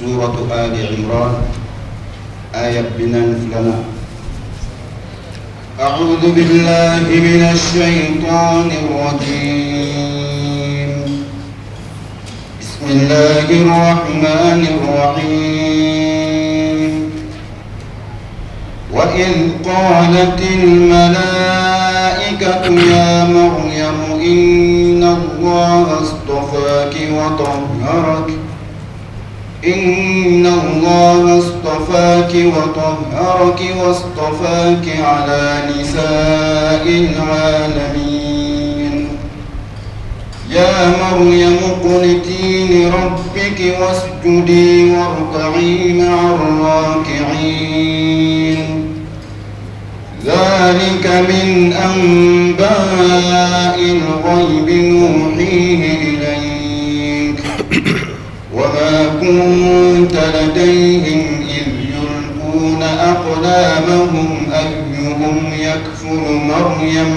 سورة آل عمران آية بنان. أعوذ بالله من الشيطان الرجيم. بسم الله الرحمن الرحيم. وإذ قالت الملائكة يا مريم إن الله اصطفاك وطهرك واصطفاك على نساء العالمين. يا مريم اقنتي لربك واسجدي واركعي مع الراكعين. ذلك من أنباء الغيب نوحيه إليك وما كنت لديهم إذ يلقون أقلامهم أيهم يكفل مريم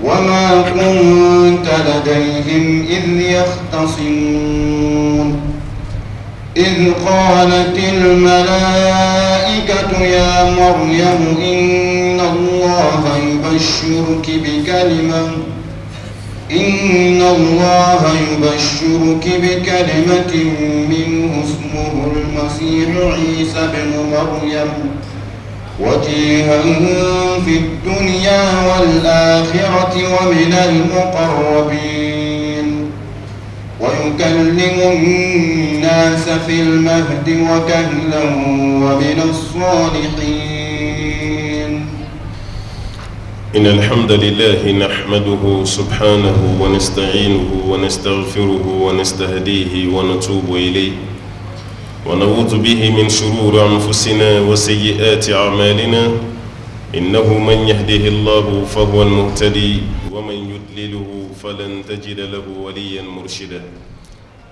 وما كنت لديهم إذ يختصمون. إذ قالت الملائكة يا مريم إن الله يبشرك بكلمة منه اسمه المسيح عيسى بن مريم وجيها في الدنيا والآخرة ومن المقربين ويكلم الناس في المهد وكهلا ومن الصالحين. إن الحمد لله نحمده سبحانه ونستعينه ونستغفره ونستهديه ونتوب إليه ونعوذ به من شرور أنفسنا وسيئات أعمالنا. إنه من يهده الله فهو المهتدي ومن يضلله فلن تجد له وليا مرشدا.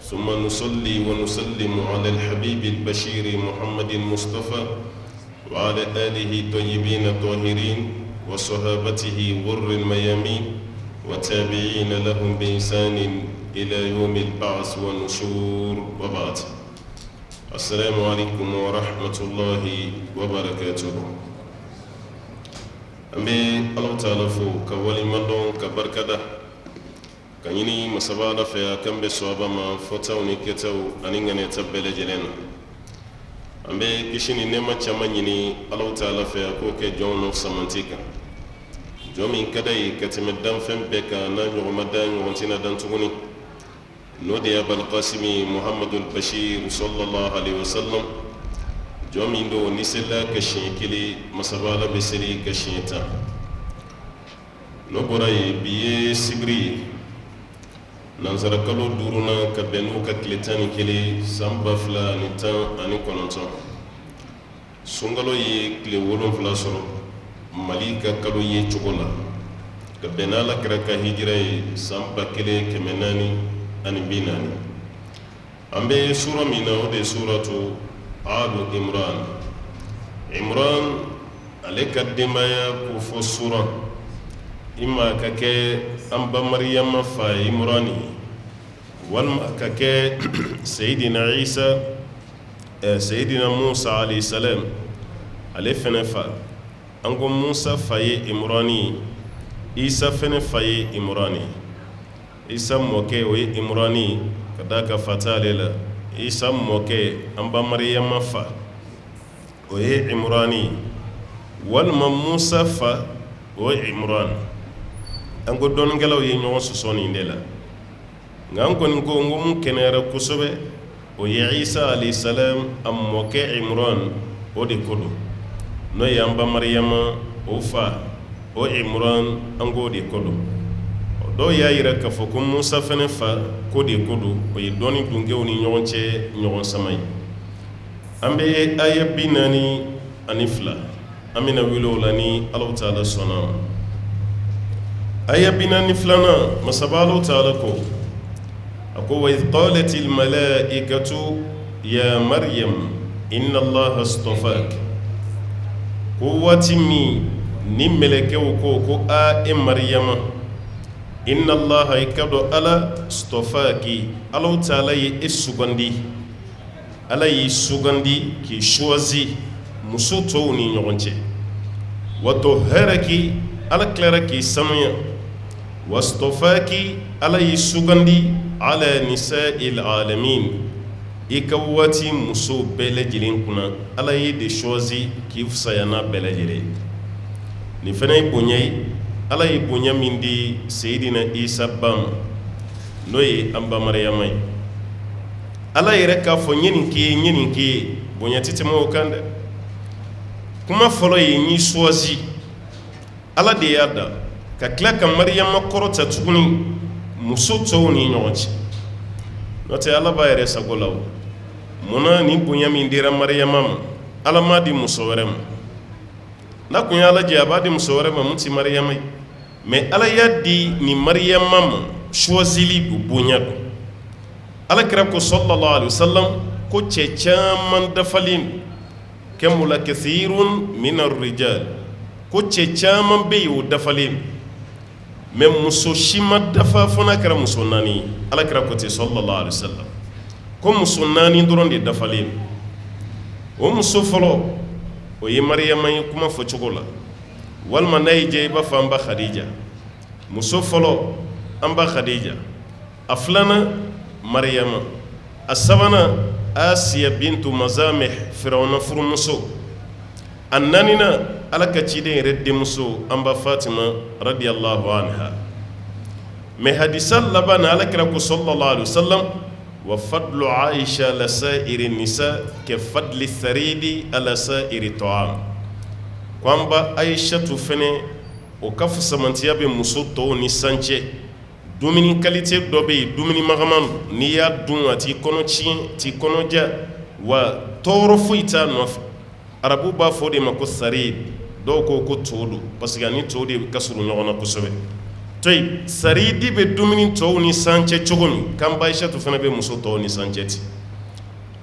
ثم نصلي ونسلم على الحبيب البشير محمد المصطفى وعلى آله الطيبين الطاهرين وصحابته غر الميامين وتابعين لهم بإحسان إلى يوم البعث والنشور وبعد. السلام عليكم ورحمة الله وبركاته. أمي الله تعالى فو كولي مدون كبركده كنيني مسابا فيا كم بسوابا ما فتاوني كتاو أنيغاني تبالي جلنا. أمي كشيني نما تشامنيني الله تعالى فيا كوكي جون of Samantika jomin kadai katime dan fembeka na nyumadan wantina dan tuguni nodi abul qasimi muhammadul bashir sallallahu alaihi wasallam jomin do nisela kashin kili masabala besiri kashinta no boray biye sigri nanzara kalo duruna ka benu ka kletani kili samba fla ni tan ani kononton sungalo yi kle wolon fla soro malika kalo ye cogola ka benala kira ka hijira ye samba kele kemenani ani binani. An bɛ sura min na o de suratu alu imran. Imran ale ka denbaya ko fɔ sura ima ka kɛ an ba mariyama fa imrani walima ka kɛ sayidina isa sayidina musa alayhi salam ale fɛnɛ fa. An ko musa fa ye imrani isa fɛnɛ fa ye imrani. Isa mɔkɛ o ye imrani ka da ka fata ale la. Isa mɔkɛ an ba mariyama fa o ye imrani walima musa fa o ye imran. An ko dɔnnikɛlaw ye ɲɔgɔn sɔsɔ nin de la nka an kɔni ko n ko mun kɛnɛyara kosɛbɛ o ye isa alayhi salam a mɔkɛ imran o de ko don n'o ye an ba mariyama o fa o imran an k'o de ko don. Dɔw y'a yira k'a fɔ ko musa fɛnɛ fa ko de ko don o ye dɔnni dunkew ni ɲɔgɔn cɛ ɲɔgɔn sama ye. An bɛ aya 42 an bɛna wuli o la ni Alahu Taala sɔnna. Aya 42 masaba Alahu Taala ko a ko wa idh qalatil malaikatu ya maryam inna allaha astafak ko waati min ni mɛlɛkɛw ko a e maryama inna allaha ikado ala stofaki Alahu Taala ye e sugandi ala y'i sugandi k'i choisi muso tɔw ni ɲɔgɔn cɛ wa tahharaki ala tilara k'i sanuya wastafaki ala y'i sugandi ala nisa'il alamin i ka waati muso bɛɛ lajɛlen kunna ala y'i de choisi k'i fisaya n'a bɛɛ lajɛlen nin fana ye bonya ye ala ye bonya min di Seyidina Isa ba ma n'o ye an ba Mariyama ye ala yɛrɛ k'a fɔ n ye nin k'i ye bonya tɛ tɛmɛ o kan dɛ kuma fɔlɔ ye n y'i choisi ala de y'a da ka tila ka Mariyama kɔrɔta tuguni muso tɔw ni ɲɔgɔn cɛ n'o tɛ ala b'a yɛrɛ sago la o munna nin bonya min dira Mariyama ma ala m'a di muso wɛrɛ ma n'a kun ye ala jɛ a b'a di muso wɛrɛ ma mun tɛ Mariyama ye mais ala y'a di ni Mariyama ma choisili do bonya do alakira ko sallallahu alaihi wasallam ko cɛ caman dafalen kamula kathirun min ar-rijal ko cɛ caman bɛ yen o dafalen mais muso si ma dafa fo n'a kɛra muso naani alakira ko ten sallallahu alaihi wasallam ko muso naani dɔrɔn de dafalen o muso fɔlɔ o ye Mariyama ye kuma fɔ cogo la walima n'a y'i diya i b'a fɔ an ba Khadija muso fɔlɔ an ba Khadija a filanan Mariyama a sabanan Asiya bintu Mazamih Firawuna furumuso a naaninan ala ka ciden yɛrɛ denmuso an ba Fatima radiyallahu anha mais hadisa laban na alakira ko sallallahu alaihi wasallam wa fadlu Aisha la sa'iri nisa ka fadli tharidi ala sa'iri ta'am ko an ba Aishatu fɛnɛ o ka fusamantiya bɛ muso tɔw ni san cɛ dumuni qualité dɔ bɛ yen dumuni magaman n'i y'a dun a t'i kɔnɔ tiɲɛ t'i kɔnɔ ja wa tɔɔrɔ foyi t'a nɔfɛ arabu b'a fɔ o de ma ko sarid dɔw ko to do parce que ani to de ka surun ɲɔgɔn na kosɛbɛ to yen saridi bɛ dumuni tɔw ni san cɛ cogo min kan ba Aishatu fana bɛ muso tɔw ni san cɛ ten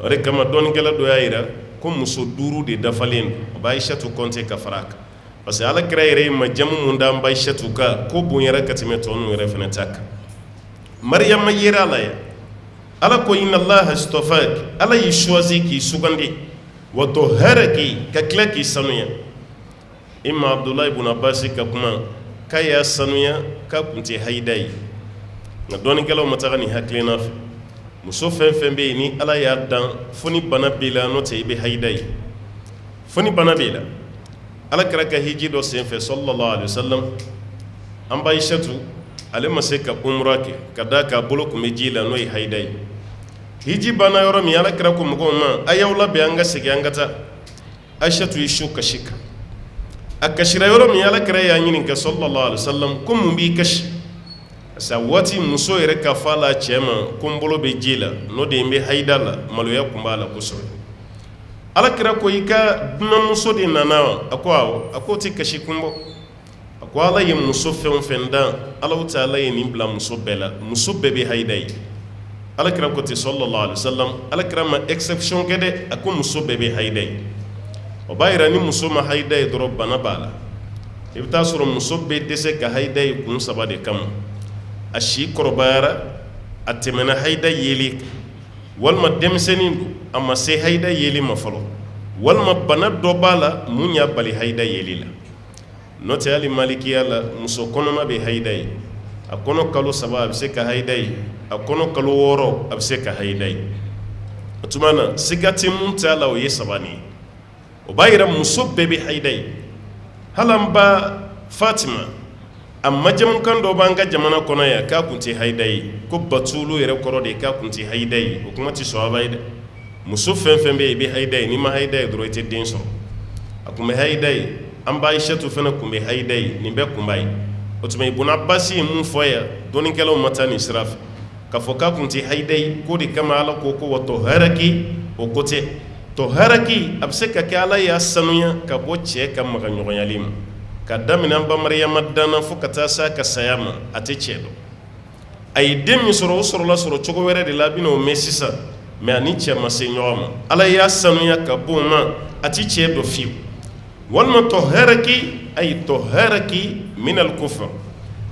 o de kama dɔnnikɛla dɔ y'a jira ko muso 5 de dafalen do ba Aishatu compter ka fara a kan parce que alakira yɛrɛ ye majamu mun da an ba Aishatu kan ko bonyara ka tɛmɛ tɔ ninnu yɛrɛ fana ta kan Mariyama yera la ya ala ko inna allaha istafak ala y'i choisi k'i sugandi wa tahharaki ka tila k'i sanuya imma Abdullah ibn Abbas ka kuma k'a y'a sanuya k'a kun tɛ hayida ye nka dɔnnikɛlaw ma taga nin hakilina fɛ muso fɛn fɛn bɛ yen ni ala y'a dan fo ni bana b'i la n'o tɛ i bɛ hayida ye fo ni bana b'i la ala kɛra ka hiji dɔ senfɛ sallallahu alaihi wasallam an ba Aishatu ale ma se ka umra kɛ ka da k'a bolo kun bɛ ji la n'o ye hayida ye hiji banna yɔrɔ min ala kɛra ko mɔgɔw ma a y'aw labɛn an ka segin an ka taa Aishatu ye su kasi kan a kasira yɔrɔ min ala kɛra y'a ɲininka sallallahu alaihi wasallam ko mun b'i kasi parce que a waati muso yɛrɛ ka fɔ a la cɛ ma ko n bolo bɛ ji la n'o de ye n bɛ hayida la maloya kun b'a la kosɛbɛ ala kɛra ko i ka dunanmuso de nana wa a ko awɔ a ko o tɛ kasi kun bɔ a ko ala ye muso fɛn o fɛn dan Allahu Ta'ala ye nin bila muso bɛɛ la muso bɛɛ bɛ hayida ye ala kɛra ko ten sallallahu alaihi wasallam ala kɛra ma exception kɛ dɛ a ko muso bɛɛ bɛ hayida ye o b'a yira ni muso ma hayida ye dɔrɔn bana b'a la i bɛ taa sɔrɔ muso bɛ dɛsɛ ka hayida ye kun 3 de kama a si kɔrɔbayara a tɛmɛna hayida yeli walima denmisɛnnin don a ma se hayida yeli ma fɔlɔ walima bana dɔ b'a la mun y'a bali hayida yeli la n'o tɛ hali malikiya la muso kɔnɔma bɛ hayida ye a kɔnɔ kalo 3 a bɛ se ka hayida ye a kɔnɔ kalo 6 a bɛ se ka hayida ye o tuma na siga tɛ mun t'a la o ye 3 nin ye o b'a yira muso bɛɛ bɛ hayida ye hali an ba Fatima a majamukan dɔ b'an ka jamana kɔnɔ yan k'a kun tɛ hayida ye ko Batulu yɛrɛ kɔrɔ de k'a kun tɛ hayida ye o kuma tɛ sɔrɔba ye dɛ muso fɛn fɛn bɛ yen i bɛ hayida ye n'i ma hayida ye dɔrɔn i tɛ den sɔrɔ a kun bɛ hayida ye an ba Aishatu fana kun bɛ hayida ye nin bɛɛ kun b'a ye o tuma Ibn Abbas ye mun fɔ yan dɔnnikɛlaw ma taa nin sira fɛ k'a fɔ k'a kun tɛ hayida ye ko de kama ala ko wa tahharaki o ko tɛ tahharaki a bɛ se ka kɛ ala y'a sanuya ka bɔ cɛ ka magaɲɔgɔnyali ma ka daminɛ an ba Mariyama danna fo ka taa s'a ka saya ma a tɛ cɛ dɔn a ye den min sɔrɔ o sɔrɔla sɔrɔ cogo wɛrɛ de la a bɛ n'o mɛn sisan mais ani cɛ ma se ɲɔgɔn ma ala y'a sanuya ka bɔ o ma a tɛ cɛ dɔn fiyewu walima tahharaki ay tahharaki min al-kufr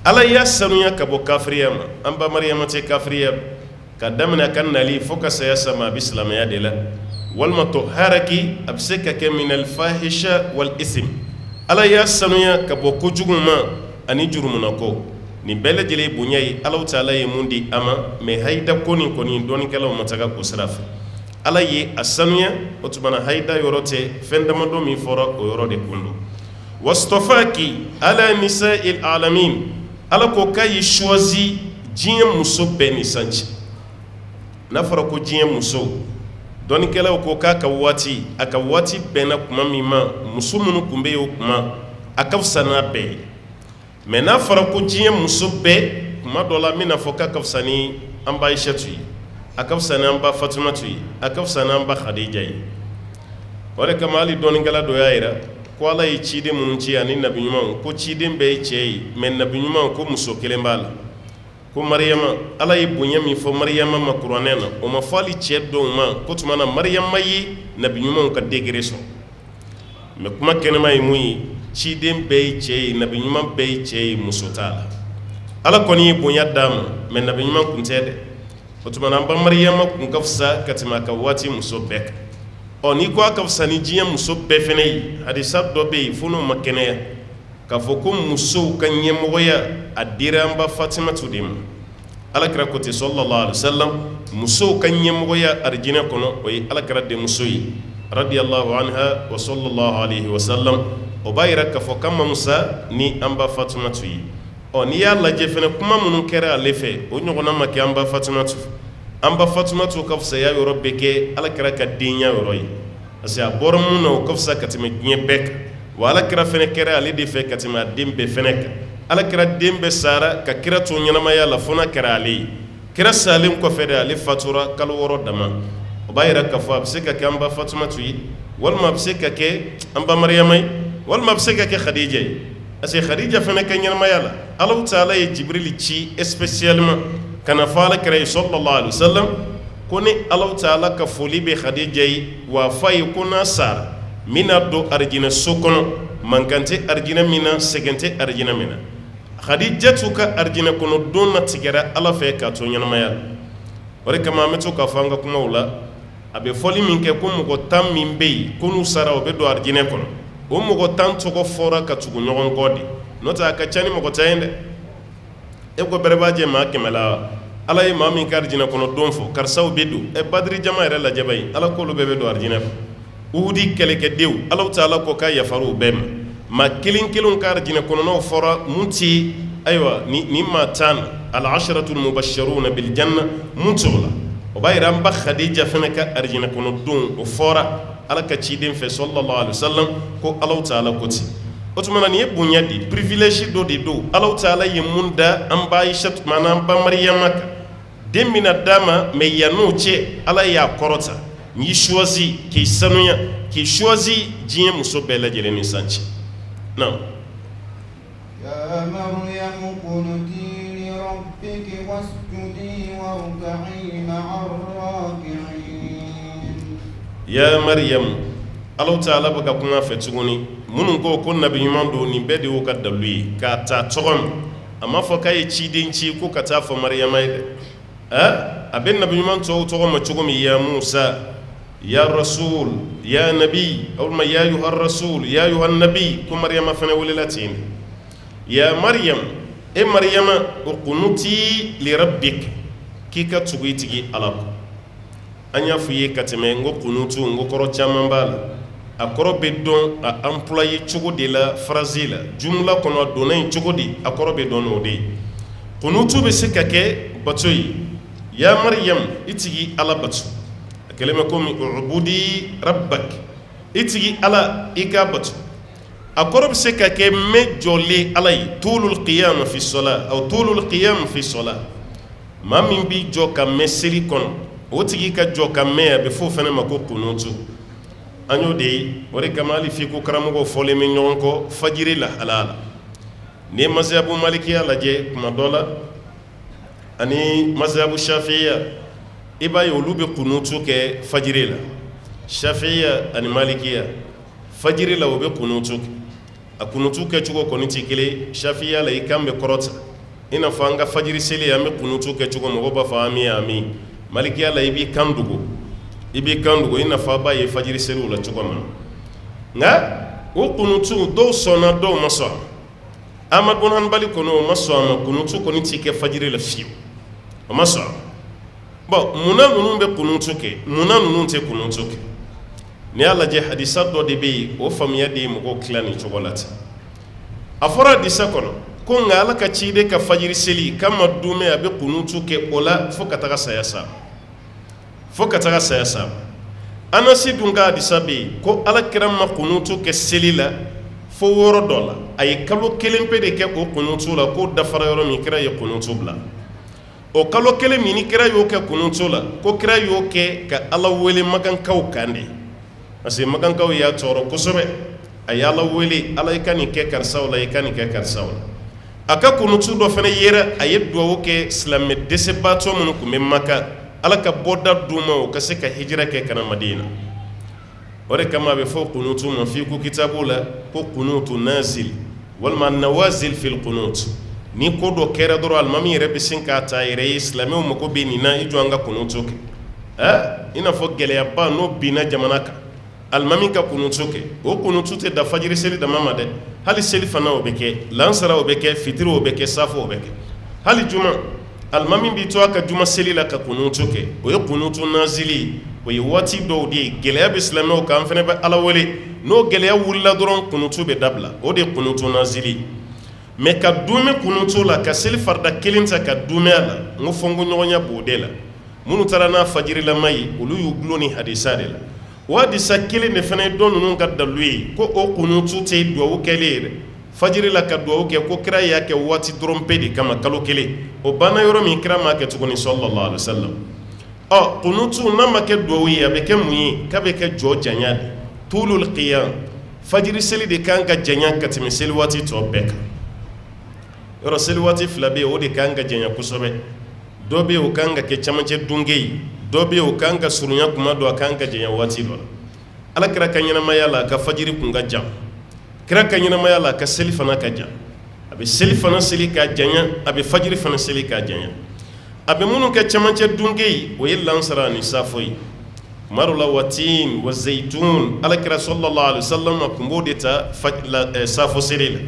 ala y'a sanuya ka bɔ kafiriya ma an ba Mariyama tɛ kafiriya ka damina kan nali fo ka saya sama bi silamaya de la walma to haraki a bɛ se ka kɛ min alfahisha wal ism ala y'a sanuya ka bɔ kojugu ma ani jurumuna ko nin bɛɛ lajɛlen bonya ye Alahu Taala ye mun di a ma mais hayida ko nin kɔni dɔɔnikɛlaw ma taga o sira fɛ ala ye a sanuya o tumana hayida yɔrɔ tɛ fɛn damadɔ min fɔra o yɔrɔ de kun don wastafaki ala nisa'il alamin ala ko k'a ye choisi diɲɛ muso bɛɛ ni sanji n'a fɔra ko diɲɛ muso dɔɔnikɛlaw ko k'a ka waati a ka waati bɛnna kuma min ma muso minnu tun bɛ yen o kuma a ka fisa n'a bɛɛ ye mais n'a fɔra ko diɲɛ muso bɛɛ kuma dɔ la n bɛna fɔ k'a ka fisa ni an ba Aishatu ye a ka fisa ni an ba Fatumatu ye a ka fisa ni an ba Khadija ye o de kama hali dɔɔnikɛla dɔ y'a jira ko ala ye ciden minnu ci ani nabi ɲumanw ko ciden bɛɛ ye cɛ ye mais nabi ɲuman ko muso kelen b'a la ko Mariyama ala ye bonya min fɔ Mariyama ma kuranɛ na o ma fɔ hali cɛ dɔw ma ko tuma na Mariyama ye nabi ɲumanw ka degré sɔrɔ mais kuma kɛnɛma ye mun ye ciden bɛɛ ye cɛ ye nabi ɲuman bɛɛ ye cɛ ye muso t'a la ala kɔni ye bonya d'a ma mais nabi ɲuman kun tɛ dɛ o tuma na an ba Mariyama kun ka fisa ka tɛmɛ a ka waati muso bɛɛ kan n'i ko a ka fisa ni diɲɛ muso bɛɛ fɛnɛ ye hadisa dɔ bɛ yen fo n'o ma kɛnɛya k'a fɔ ko musow ka ɲɛmɔgɔya a dira an ba Fatimatu de ma alakira ko ten sallallahu alaihi wasallam musow ka ɲɛmɔgɔya arijinɛ kɔnɔ o ye alakira denmuso ye radiyallahu anha wa sallallahu alaihi wasallam o b'a yira k'a fɔ k'a man fisa ni an ba Fatimatu ye n'i y'a lajɛ fɛnɛ kuma minnu kɛra ale fɛ o ɲɔgɔnna ma kɛ an ba Fatimatu an ba Fatumatu ka fisaya yɔrɔ bɛ kɛ alakira ka denya yɔrɔ ye parce que a bɔra mun na o ka fisa ka tɛmɛ diɲɛ bɛɛ kan wa alakira fɛnɛ kɛra ale de fɛ ka tɛmɛ a den bɛɛ fɛnɛ kan alakira den bɛɛ sara ka kira to ɲɛnamaya la fo n'a kɛra ale ye kira salen kɔfɛ de ale fatura kalo 6 dama o b'a yira k'a fɔ a bɛ se ka kɛ an ba Fatumatu ye walima a bɛ se ka kɛ an ba Mariyama ye walima a bɛ se ka kɛ Khadija ye parce que Khadija fɛnɛ ka ɲɛnamaya la Alahu Taala ye Jibril ci spécialement kana fɔ alakira ye sallallahu alaihi wasallam ko ni Alahu Taala ka foli bɛ Khadija ye wa fa ye ko n'a sara min na don arijinɛ so kɔnɔ mankan tɛ arijinɛ min na sɛgɛn tɛ arijinɛ min na Khadijatu ka arijinɛ kɔnɔ don natigɛra Ala fɛ k'a to ɲɛnamaya la o de kama an bɛ to k'a fɔ an ka kumaw la a bɛ fɔli min kɛ ko mɔgɔ 10 min bɛ yen ko n'u sara o bɛ don arijinɛ kɔnɔ o mɔgɔ 10 tɔgɔ fɔra ka tugu ɲɔgɔn kɔ de n'o tɛ a ka ca ni mɔgɔ 10 ye dɛ e ko bɛrɛ b'a jɛ maa 100 la ala ye maa min ka arijinɛ kɔnɔ don fɔ karisaw bɛ don badiri jama yɛrɛ lajɛ ba ye ala k'olu bɛɛ bɛ don arijinɛ kɔnɔ uhudi kɛlɛkɛdenw Alahu Taala ko k'a yafar'u bɛɛ ma maa kelen kelenw ka arijinɛ kɔnɔnaw fɔra mun ti ayiwa ni maa 10 al-asharatul mubashsharuna bil janna mun t'o la o b'a yira an ba Khadija fɛnɛ ka arijinɛ kɔnɔ don o fɔra ala ka ciden fɛ sallallahu alaihi wasallam ko Alahu Taala ko ten o tuma na nin ye bonya di privilège dɔ de don Alahu Taala ye mun da an ba Aishatu maana an ba Mariyama kan den bɛna d'a ma mais yan'o cɛ ala y'a kɔrɔta n y'i choisi k'i sanuya k'i choisi diɲɛ muso bɛɛ lajɛlen ni sanji non يا مريم اقنتي لربك واسجدي واركعي مع الراكعين يا مريم Alahu Taala bɛ ka kuma fɛ tuguni minnu ko nabi ɲuman don nin bɛɛ de y'o ka dalu ye k'a ta tɔgɔ min a ma fɔ k'a ye ciden ci ko ka taa fɔ Mariyama ye dɛ a bɛ nabi ɲuman tɔw tɔgɔ ma cogo min ya Musa ya Rasul ya Nabi walima ya ayuha Rasul ya ayuha Nabi ko Mariyama fana welela ten ya Mariyam e Mariyama uqnuti li rabbik k'i ka tugu i tigi Ala kɔ an y'a fɔ i ye ka tɛmɛ n ko kunutu n ko kɔrɔ caman b'a la a kɔrɔ bɛ dɔn a employé cogo de la phrase la jumla kɔnɔ a donna yen cogo di a kɔrɔ bɛ dɔn o de ye kunutu bɛ se ka kɛ bato ye ya Mariyam i tigi Ala bato a kɛlen bɛ komi ubudi rabbak i tigi Ala i ka bato a kɔrɔ bɛ se ka kɛ mɛ jɔlen Ala ye tulul qiyam fi sola aw tulul qiyam fi sola maa min b'i jɔ ka mɛn seli kɔnɔ o tigi ka jɔ ka mɛn a bɛ fɔ o fana ma ko kunutu an y'o de ye o de kama hali fiko karamɔgɔw fɔlen bɛ ɲɔgɔn kɔ fajiri la halala n'i ye mazhabu malikiya lajɛ kuma dɔ la ani mazhabu shafiya i b'a ye olu bɛ kunutu kɛ fajiri la shafiya ani malikiya fajiri la o bɛ kunutu kɛ a kunutu kɛcogo kɔni tɛ kelen shafiya la i kan bɛ kɔrɔta ina fɔ an ka fajiri seli an bɛ kunutu kɛ cogo mɔgɔw b'a fɔ ami ami malikiya la i b'i kan dogo ina fɔ a b'a ye fajiri seliw la cogo min nka o kunutu dɔw sɔnna dɔw ma sɔn Ahmad bin Hanbali kɔni o ma sɔn a ma kunutu kɔni t'i kɛ fajiri la fiyewu o ma sɔn bon munna ninnu bɛ kunutu kɛ munna ninnu tɛ kunutu kɛ n'i y'a lajɛ hadisa dɔ de bɛ yen o faamuya de ye mɔgɔw tila nin cogo la ten a fɔra hadisa kɔnɔ ko nka Ala ka ciden ka fajiri seli k'a ma dumɛ a bɛ kunutu kɛ o la fo ka taga saya sa Anasi dun ka hadisa bɛ yen ko Alakira ma kunutu kɛ seli la fo yɔrɔ dɔ la a ye kalo kelen pe de kɛ o kunutu la k'o dafara yɔrɔ min kira ye kunutu bila o kalo kelen min ni kira y'o kɛ kunutu la ko kira y'o kɛ ka Ala wele magankaw kan de parce que magankaw y'a tɔɔrɔ kosɛbɛ a ye Ala wele Ala i ka nin kɛ karisaw la i ka nin kɛ karisaw la a ka kunutu dɔ fana yera a ye duwawu kɛ silamɛ dɛsɛbaatɔ minnu tun bɛ Maka Ala ka bɔda d'u ma o ka se ka hijira kɛ ka na Madina o de kama a bɛ fɔ kunutu ma f'i ko kitabu la ko kunutu nazil walima nawazil fil kunut ni ko dɔ kɛra dɔrɔn alimami yɛrɛ bɛ sin k'a ta yɛrɛ ye silamɛw mako bɛ nin na i jɔ an ka kunutu kɛ i n'a fɔ gɛlɛyaba n'o binna jamana kan alimami ka kunutu kɛ o kunutu tɛ da fajiri seli dama ma dɛ hali seli fana o bɛ kɛ lansara o bɛ kɛ fitiri o bɛ kɛ safo o bɛ kɛ hali juma alimami b'i to a ka juma seli la ka kunutu kɛ o ye kunutu nazili o ye waati dɔw de ye gɛlɛya bɛ silamɛw kan an fana bɛ Ala wele n'o gɛlɛya wulila dɔrɔn kunutu bɛ dabila o de ye kunutu nazili mais ka dumɛ kunutu la ka seli farida kelen ta ka dumɛ a la n ko fɔnkoɲɔgɔnya b'o de la minnu taara n'a fajirilama ye olu y'u gulon ni hadisa de la o hadisa kelen de fana ye dɔ ninnu ka dalu ye ko o kunutu tɛ duwawu kɛlen ye dɛ fajiri la ka duwawu kɛ ko kira y'a kɛ waati dɔrɔn pe de kama kalo kelen o banna yɔrɔ min kira m'a kɛ tuguni sallallahu alaihi wasallam kunutu n'a ma kɛ duwawu ye a bɛ kɛ mun ye k'a bɛ kɛ jɔ janya de tulul qiyam fajiri seli de kan ka janya ka tɛmɛ seli waati tɔ bɛɛ kan yɔrɔ seli waati fila bɛ yen o de kan ka janya kosɛbɛ dɔ bɛ yen o kan ka kɛ camancɛ dunge ye dɔ bɛ yen o kan ka surunya kuma dɔ a kan ka janya waati dɔ la Alakira ka ɲɛnamaya la a ka fajiri kun ka jan kira ka ɲɛnamaya la a ka seli fana ka jan a bɛ seli fana seli ka janya a bɛ fajiri fana seli ka janya a bɛ minnu kɛ camancɛ dunge ye o ye lansara ani safo ye kuma dɔ la watin wa zayitun Alakira sallallahu alaihi wasallam a kun b'o de ta safo seli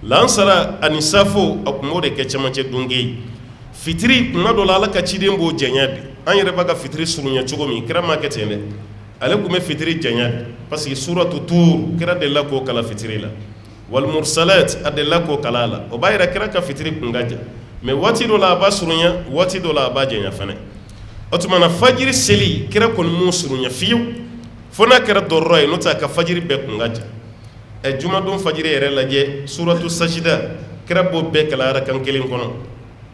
la lansara ani safo a kun b'o de kɛ camancɛ dunge ye fitiri kuma dɔ la Ala ka ciden b'o janya de an yɛrɛ b'a ka fitiri surunya cogo min kira m'a kɛ ten dɛ ale tun bɛ fitiri janya parce que suratu tur kira delila k'o kala fitiri la wal mursalat a delila k'o kala a la o b'a yɛrɛ kira ka fitiri kun ka jan mais waati dɔ la a b'a surunya waati dɔ la a b'a janya fana o tuma na fajiri seli kira kɔni m'o surunya fiyewu fo n'a kɛra dɔrɔrɔ ye n'o tɛ a ka fajiri bɛɛ kun ka jan jumadon fajiri yɛrɛ lajɛ suratu sajida kira b'o bɛɛ kala arakan kelen kɔnɔ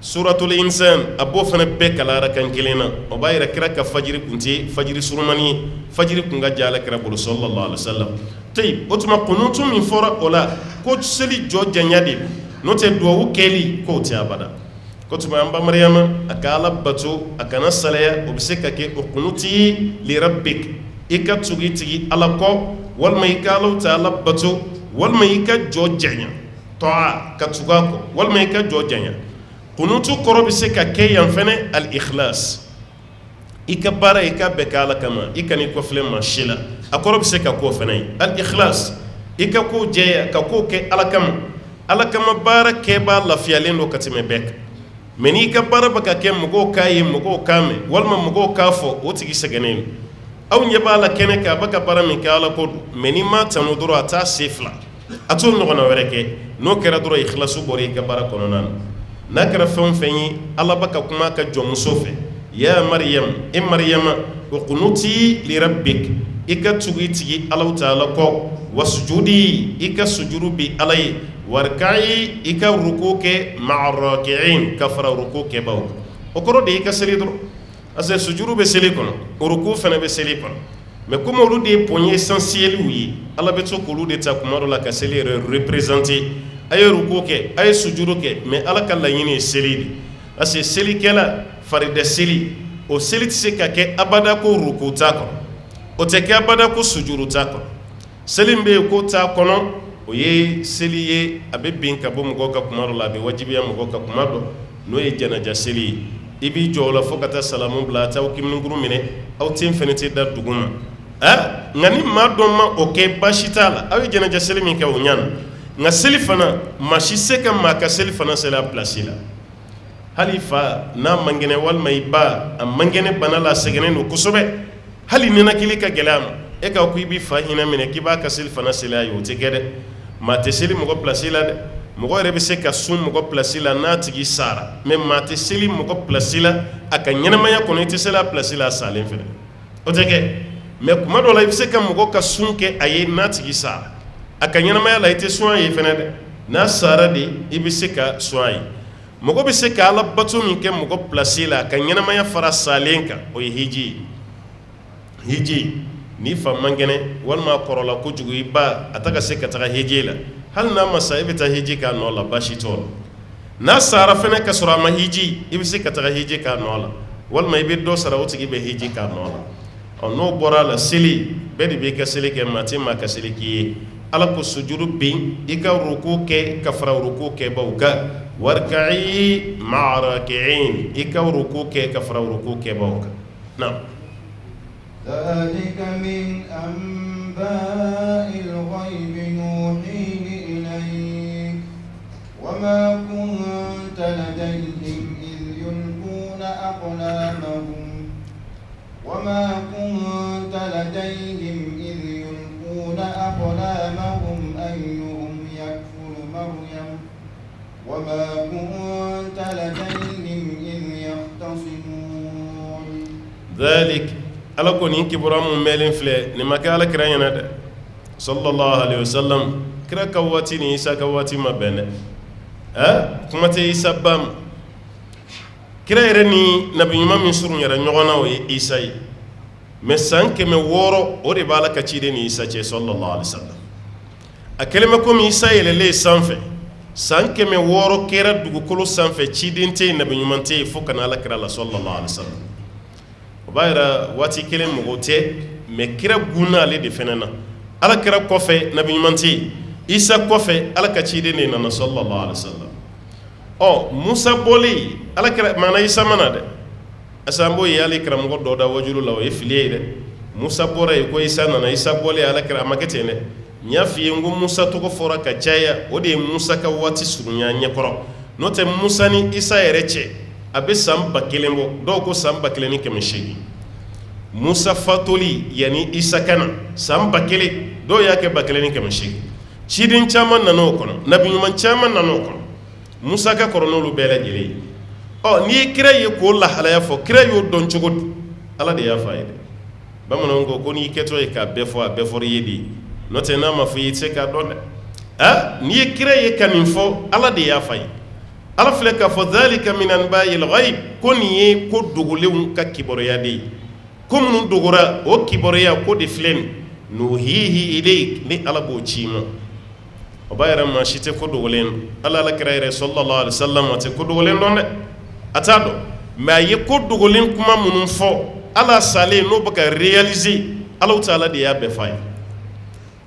suratul insan a b'o fana bɛɛ kala arakan kelen na o b'a yɛrɛ kira ka fajiri kun tɛ fajiri surumani ye fajiri kun ka jan Alakira bolo sallallahu alaihi wasallam tayi o tuma kunutu min fɔra o la ko seli jɔ janya de n'o tɛ duwawu kɛli k'o tɛ abada ko tuma an ba Mariyama a ka Ala bato a kana salaya o bɛ se ka kɛ o kunuti ye li rabbik i ka tugu i tigi Ala kɔ walima i ka Alahu Taala bato walima i ka jɔ janya tɔa ka tugu a kɔ walima i ka jɔ janya kunutu kɔrɔ bɛ se ka kɛ yan fɛnɛ al-ikhlas i ka baara i ka bɛɛ kɛ Ala kama i kana i kɔfilɛ maa si la a kɔrɔ bɛ se ka k'o fɛnɛ ye al-ikhlas i ka ko jɛya ka ko kɛ Ala kama baara kɛ b'a lafiyalen don ka tɛmɛ bɛɛ kan mais n'i ka baara bɛ ka kɛ mɔgɔw k'a ye mɔgɔw k'a mɛn walima mɔgɔw k'a fɔ o tigi sɛgɛnnen don aw ɲɛ b'a la kɛnɛ kan a bɛ ka baara min kɛ Ala ko don mais n'i m'a tanu dɔrɔn a t'a sen fila a t'o ɲɔgɔnna wɛrɛ kɛ n'o kɛra dɔrɔn ikhlasu bɔra i ka baara kɔnɔna na n'a kɛra fɛn o fɛn ye Ala bɛ ka kuma a ka jɔnmuso fɛ ya Mariyam e Mariyama uqnuti li rabbik i ka tugu i tigi Alahu Taala kɔ wasujudi i ka sujuru bi Ala ye warka'i i ka ruku kɛ ma'a raki'in ka fara ruku kɛbaaw o kɔrɔ de i ka seli dɔrɔn parce que sujuru bɛ seli kɔnɔ ruku fana bɛ seli kɔnɔ mais comme olu de ye point essentiel ye Ala bɛ to k'olu de ta kuma dɔ la ka seli yɛrɛ représenter a ye ruku kɛ a ye sujuru kɛ mais Ala ka laɲini ye seli de parce que selikɛla farida seli o seli tɛ se ka kɛ abada ko ruku t'a kɔnɔ o tɛ kɛ abada ko sujuru t'a kɔnɔ seli min bɛ yen k'o t'a kɔnɔ o ye seli ye a bɛ bin ka bɔ mɔgɔw ka kuma dɔ la a bɛ wajibiya mɔgɔw ka kuma dɔ n'o ye janaja seli ye i b'i jɔ o la fo ka taa salamu bila a t'aw kiminiguru minɛ aw ten fɛnɛ tɛ da dugu ma nka ni maa dɔ ma o kɛ baasi t'a la aw ye janaja seli min kɛ o ɲana nka seli fana maa si se ka maa ka seli fana seli a pilasi la hali fa n'a man kɛnɛ walima i ba a man kɛnɛ bana la a sɛgɛnnen don kosɛbɛ hali ninakili ka gɛlɛ a ma e ka ko i b'i fa hinɛ minɛ k'i b'a ka seli fana seli a ye o tɛ kɛ dɛ maa tɛ seli mɔgɔ pilasi la dɛ mɔgɔ yɛrɛ bɛ se ka sun mɔgɔ pilasi la n'a tigi sara mɛ maa tɛ seli mɔgɔ pilasi la a ka ɲɛnamaya kɔnɔ i tɛ seli a pilasi la a salen fɛnɛ o tɛ kɛ mɛ kuma dɔ la i bɛ se ka mɔgɔ ka sun kɛ a ye n'a tigi sara a ka ɲɛnamaya la i tɛ sun a ye fɛnɛ dɛ n'a sara de i bɛ se ka sun a ye mɔgɔ bɛ se ka ala bato min kɛ mɔgɔ pilasi la a ka ɲɛnamaya fara salen kan o ye hiji ye hiji n'i fa man kɛnɛ walima a kɔrɔla kojugu i ba a ta ka se ka taga hiji la hali n'a ma sa i bɛ taa hiji k'a nɔ la baasi t'o la n'a sara fɛnɛ ka sɔrɔ a ma hiji i bɛ se ka taga hiji k'a nɔ la walima i bɛ dɔ sara o tigi bɛ hiji k'a nɔ la n'o bɔra a la seli bɛɛ de b'i ka seli kɛ maa tɛ maa ka seli k'i ye ala ko sujuru bin i ka ruku kɛ ka fara ruku kɛbaw kan warka'i ma'a raki'in i ka ruku kɛ ka fara ruku kɛbaw kan na ذلك من أنباء الغيب نوحيه إليك وما كنت لديهم إذ يلقون أقلامهم أيهم يكفر مريم وما كنت لديهم إذ يختصمون ذلك ala ko nin kibura mun mɛlen filɛ nin ma kɛ ala kira ɲɛna dɛ sallallahu alaihi wasallam kira ka waati ni isa ka waati ma bɛn dɛ kuma tɛ isa ba ma kira yɛrɛ ni nabi ɲuman min surun yɛrɛ ɲɔgɔn na o ye isa ye mɛ san 600 o de b'a la ka ciden ni isa cɛ sallallahu alaihi wasallam a kɛlen bɛ komi isa yɛlɛlen sanfɛ san 600 kɛra dugukolo sanfɛ ciden tɛ yen nabi ɲuman tɛ yen fo ka na ala kira la sallallahu alaihi wasallam o b'a yira waati kelen mɔgɔ tɛ mɛ kira gunna ale de fɛnɛ na ala kira kɔfɛ nabi ɲuman tɛ yen isa kɔfɛ ala ka ciden de nana sallallahu alaihi wasallam musa bɔlen ala kira maana isa mana dɛ asan b'o ye ale karamɔgɔ dɔ da wajulu la o ye fili ye dɛ musa bɔra yen ko isa nana isa bɔlen ala kira a ma kɛ ten dɛ n y'a f'i ye n ko musa tɔgɔ fɔra ka caya o de ye musa ka waati surunya ɲɛkɔrɔ n'o tɛ musa ni isa yɛrɛ cɛ a bɛ san 1000 bɔ dɔw ko san 1800 musa fatoli yani isa kana san 1000 dɔw y'a kɛ 1800 ciden caman nana o kɔnɔ nabi ɲuman caman nana o kɔnɔ musa ka kɔrɔ n'olu bɛɛ lajɛlen ye n'i ye kira ye k'o lahalaya fɔ kira y'o dɔn cogo di ala de y'a fɔ a ye dɛ bamananw ko n'i kɛtɔ ye k'a bɛɛ fɔ a bɛɛ fɔra i ye de n'o tɛ n'a ma fɔ i ye i tɛ se k'a dɔn dɛ n'i ye kira ye ka nin fɔ ala de y'a fɔ a ye ala filɛ k'a fɔ dhalika min anba'il ghaib ko nin ye ko dogolenw ka kibaruya de ye ko minnu dogora o kibaruya ko de filɛ nin nuhihi ilayk ni ala b'o ci ma o b'a yɛrɛ maa si tɛ ko dogolen dɔn ala kira yɛrɛ sallallahu alaihi wasallam a tɛ ko dogolen dɔn dɛ a t'a dɔn mɛ a ye ko dogolen kuma minnu fɔ ala salen n'o bɛ ka réaliser ala ta'ala de y'a bɛɛ f'a ye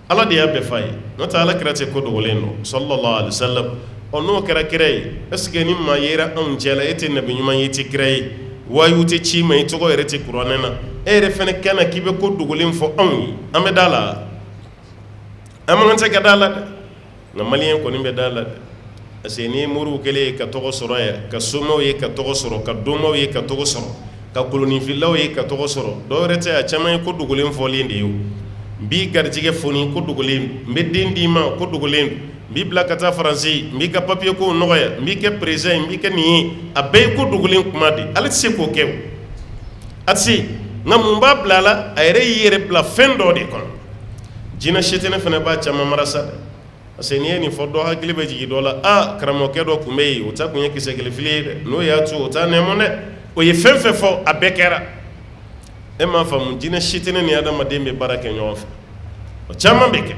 ala de y'a bɛɛ f'a ye n'o tɛ ala kira tɛ ko dogolen dɔn sallallahu alaihi wasallam n'o kɛra kira ye est-ce que ni maa yera anw cɛ la e tɛ nabi ɲuman ye i tɛ kira ye wayu tɛ ci ma i tɔgɔ yɛrɛ tɛ kuranɛ na e yɛrɛ fɛnɛ kɛ na k'i bɛ ko dogolen fɔ anw ye an bɛ da la an man tɛ ka da la dɛ nka maliyɛn kɔni bɛ da la dɛ parce que ni moriw kɛlen ye ka tɔgɔ sɔrɔ yan ka somaw ye ka tɔgɔ sɔrɔ ka donmaw ye ka tɔgɔ sɔrɔ ka kolonifilaw ye ka tɔgɔ sɔrɔ dɔw yɛrɛ tɛ a caman ye ko dogolen fɔlen de ye o n b'i garijɛgɛ foni ko dogolen n bɛ den d'i ma ko dogolen n b'i bila ka taa faransi n b'i ka papiye kow nɔgɔya n b'i kɛ président n b'i kɛ nin ye a bɛɛ ye ko dogolen kuma de ale tɛ se k'o kɛ o a tɛ se nka mun b'a bila a la a yɛrɛ y'i yɛrɛ bila fɛn dɔ de kɔnɔ jinɛ setene fana b'a caman mara sa dɛ parce que n'i ye nin fɔ dɔ hakili bɛ jigin dɔ la karamɔgɔkɛ dɔ tun bɛ yen o ta kun ye kisɛ kelen fili ye dɛ n'o y'a to o t'a nɛmɔ dɛ o ye fɛn fɛn fɔ a bɛɛ kɛra e m'a faamu jinɛ setene ni adamaden bɛ baara kɛ ɲɔgɔn fɛ o caman bɛ kɛ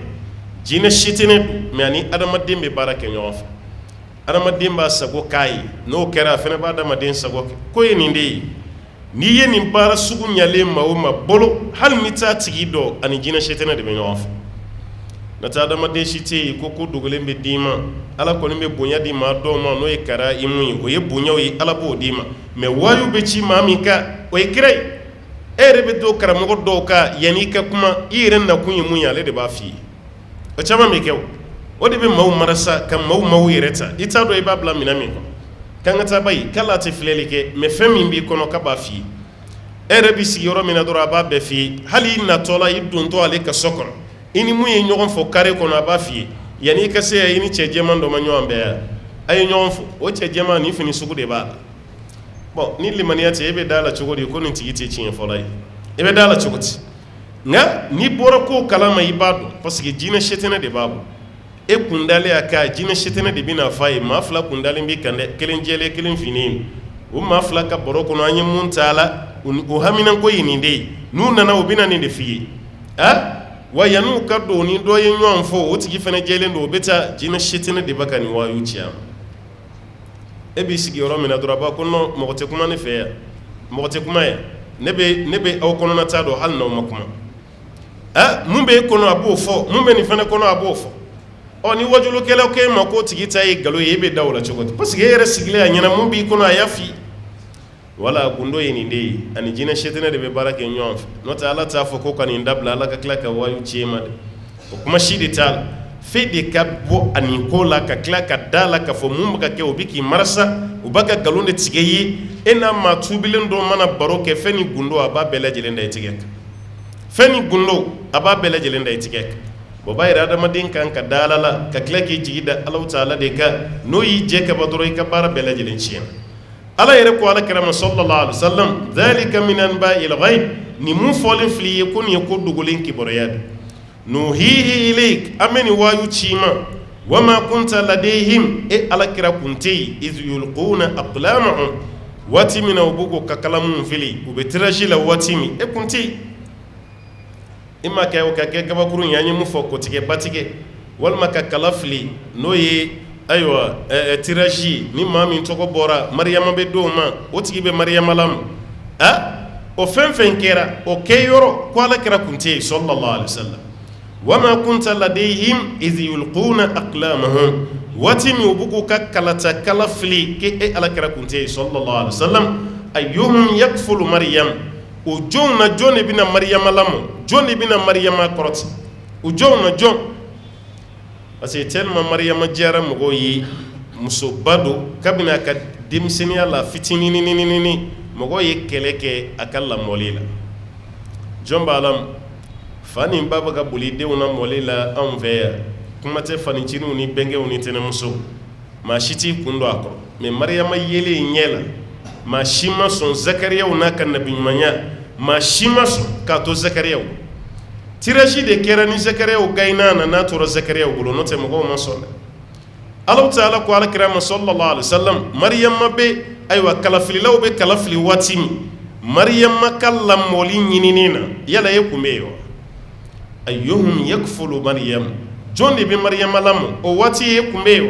jinɛ setene don mɛ ani adamaden bɛ baara kɛ ɲɔgɔn fɛ adamaden b'a sago k'a ye n'o kɛra a fana b'a adamaden sago kɛ ko ye nin de ye n'i ye nin baara sugu ɲalen maa o maa bolo hali ni t'a tigi dɔn ani jinɛ setene de bɛ ɲɔgɔn fɛ nata adamaden si tɛ yen ko ko dogolen bɛ d'i ma ala kɔni bɛ bonya di maa dɔw ma n'o ye kara i mun ye o ye bonyaw ye ala b'o d'i ma mais waayu bɛ ci maa min kan o ye kira ye e yɛrɛ bɛ to karamɔgɔ dɔw kan yanni i ka kuma i yɛrɛ nakun ye mun ye ale de b'a f'i ye o caman bɛ kɛ o de bɛ maaw marasa ka maaw yɛrɛ ta i t'a dɔn i b'a bila minɛn min kɔnɔ k'an ka taa ba ye k'ala tɛ filɛli kɛ mais fɛn min b'i kɔnɔ k'a b'a f'i ye e yɛrɛ bɛ sigi yɔrɔ min na dɔrɔn a b'a bɛɛ f'i ye hali i natɔla i dontɔ ale ka so kɔnɔ i ni mun ye ɲɔgɔn fɔ kare kɔnɔ a b'a f'i ye yanni i ka se yan i ni cɛ jɛman dɔ ma ɲɔgɔn bɛɛ yan a ye ɲɔgɔn fɔ o cɛ jɛman ni fini sugu de b'a la bon ni limaniya tɛ e bɛ da la cogo di ko nin tigi tɛ tiɲɛ fɔlɔ ye e bɛ da la cogo di nka n'i bɔra ko kalama i b'a dɔn parce que jinɛ setɛnɛ de b'a bɔ e kundalen a kan jinɛ setɛnɛ de bɛna f'a ye maa fila kundalen b'i kan dɛ kelen jɛlen kelen finen o maa fila ka baro kɔnɔ an ye mun t'a la o haminanko ye nin de ye n'u nana o bɛna nin de f'i ye wa yan'u ka don ni dɔ ye ɲɔgɔn fɔ o tigi fana jɛlen don o bɛ taa jinɛ setɛnɛ de bɛ ka nin waayu ci a ma e b'i sigi yɔrɔ min na dɔrɔn a b'a ko non mɔgɔ tɛ kuma ne fɛ yan mɔgɔ tɛ kuma yan ne bɛ aw kɔnɔna t'a dɔn hali n'aw ma kuma mun bɛ e kɔnɔ a b'o fɔ mun bɛ nin fana kɔnɔ a b'o fɔ ni wajulukɛlaw k'e ma k'o tigi ta ye nkalon ye e bɛ da o la cogo di parce que e yɛrɛ sigilen a ɲɛna mun b'i kɔnɔ a y'a f'i ye wala gundo ye nin de ye ani jinɛ setɛnɛ de bɛ baara kɛ ɲɔgɔn fɛ n'o tɛ ala t'a fɔ ko ka nin dabila ala ka tila ka waayu ci e ma dɛ o kuma si de t'a la f'e de ka bɔ a nin ko la ka tila ka da la k'a fɔ mun bɛ ka kɛ o bɛ k'i marasa u b'a ka nkalon de tigɛ i ye e n'a maa tuubilen dɔ mana baro kɛ fɛn ni gundo a b'a bɛɛ lajɛlen da i tigɛ kan fɛn ni gundo a b'a bɛɛ lajɛlen da i tigɛ kan o b'a yira adamaden kan ka da ala la ka tila k'i jigi da Alahu Taala de kan n'o y'i jɛ ka ban dɔrɔn i ka baara bɛɛ lajɛlen tiɲɛna ala yɛrɛ ko alakira ma sallallahu alaihi wasallam dhalika min anba'il ghaib ni mun fɔlen filɛ i ye ko nin ye ko dogolen kibaruya de nuhihi ilayk an bɛ nin waayu ci ma wa ma kunta ladayhim e alakira kun tɛ yen iz yulquna aqlamahum waati min na u b'u ka kalamu fili u bɛ tirage la waati min e kun tɛ yen i ma kɛ o ka kɛ gabakurun ye an ye mun fɔ kotigɛ batigɛ walima ka kala fili n'o ye ayiwa tirage ni maa min tɔgɔ bɔra mariyama bɛ d'o ma o tigi bɛ mariyama lamu o fɛn fɛn kɛra o kɛ yɔrɔ ko alakira kun tɛ yen sallallahu alaihi wasallam wa ma kunta ladayhim iz yulquna aqlamahum waati min u b'u k'u ka kalata kala fili ke e alakira kun tɛ yen sallallahu alaihi wasallam ayyuhum yakfulu mariyam o jɔn na jɔn de bɛna mariyama lamu jɔn de bɛna mariyama kɔrɔti o jɔn na jɔn parce que tellement mariyama diyara mɔgɔw ye musoba don kabini a ka denmisɛnniya la fitininini mɔgɔw ye kɛlɛ kɛ a ka lamɔli la jɔn b'a la fa ni ba bɛ ka boli denw na mɔli la anw fɛ yan kuma tɛ faniciniw ni bɛnkɛw ni tɛnɛmuso maa si t'i kun don a kɔrɔ mais mariyama yelen ɲɛ la maa si ma sɔn zakariyaw n'a ka nabiɲumanya maa si ma sɔn k'a to zakariyaw tirage de kɛra ni zakariyaw gayina na n'a tora zakariyaw bolo n'o tɛ mɔgɔw ma sɔn dɛ Alahu Taala ko alakira ma sallallahu alaihi wasallam mariyama bɛ ayiwa kalafililaw bɛ kalafili waati min mariyama ka lamɔli ɲinini na yala e kun bɛ yen wa ayyuhum yakfulu mariyam jɔn de bɛ mariyama lamu o waati e kun bɛ yen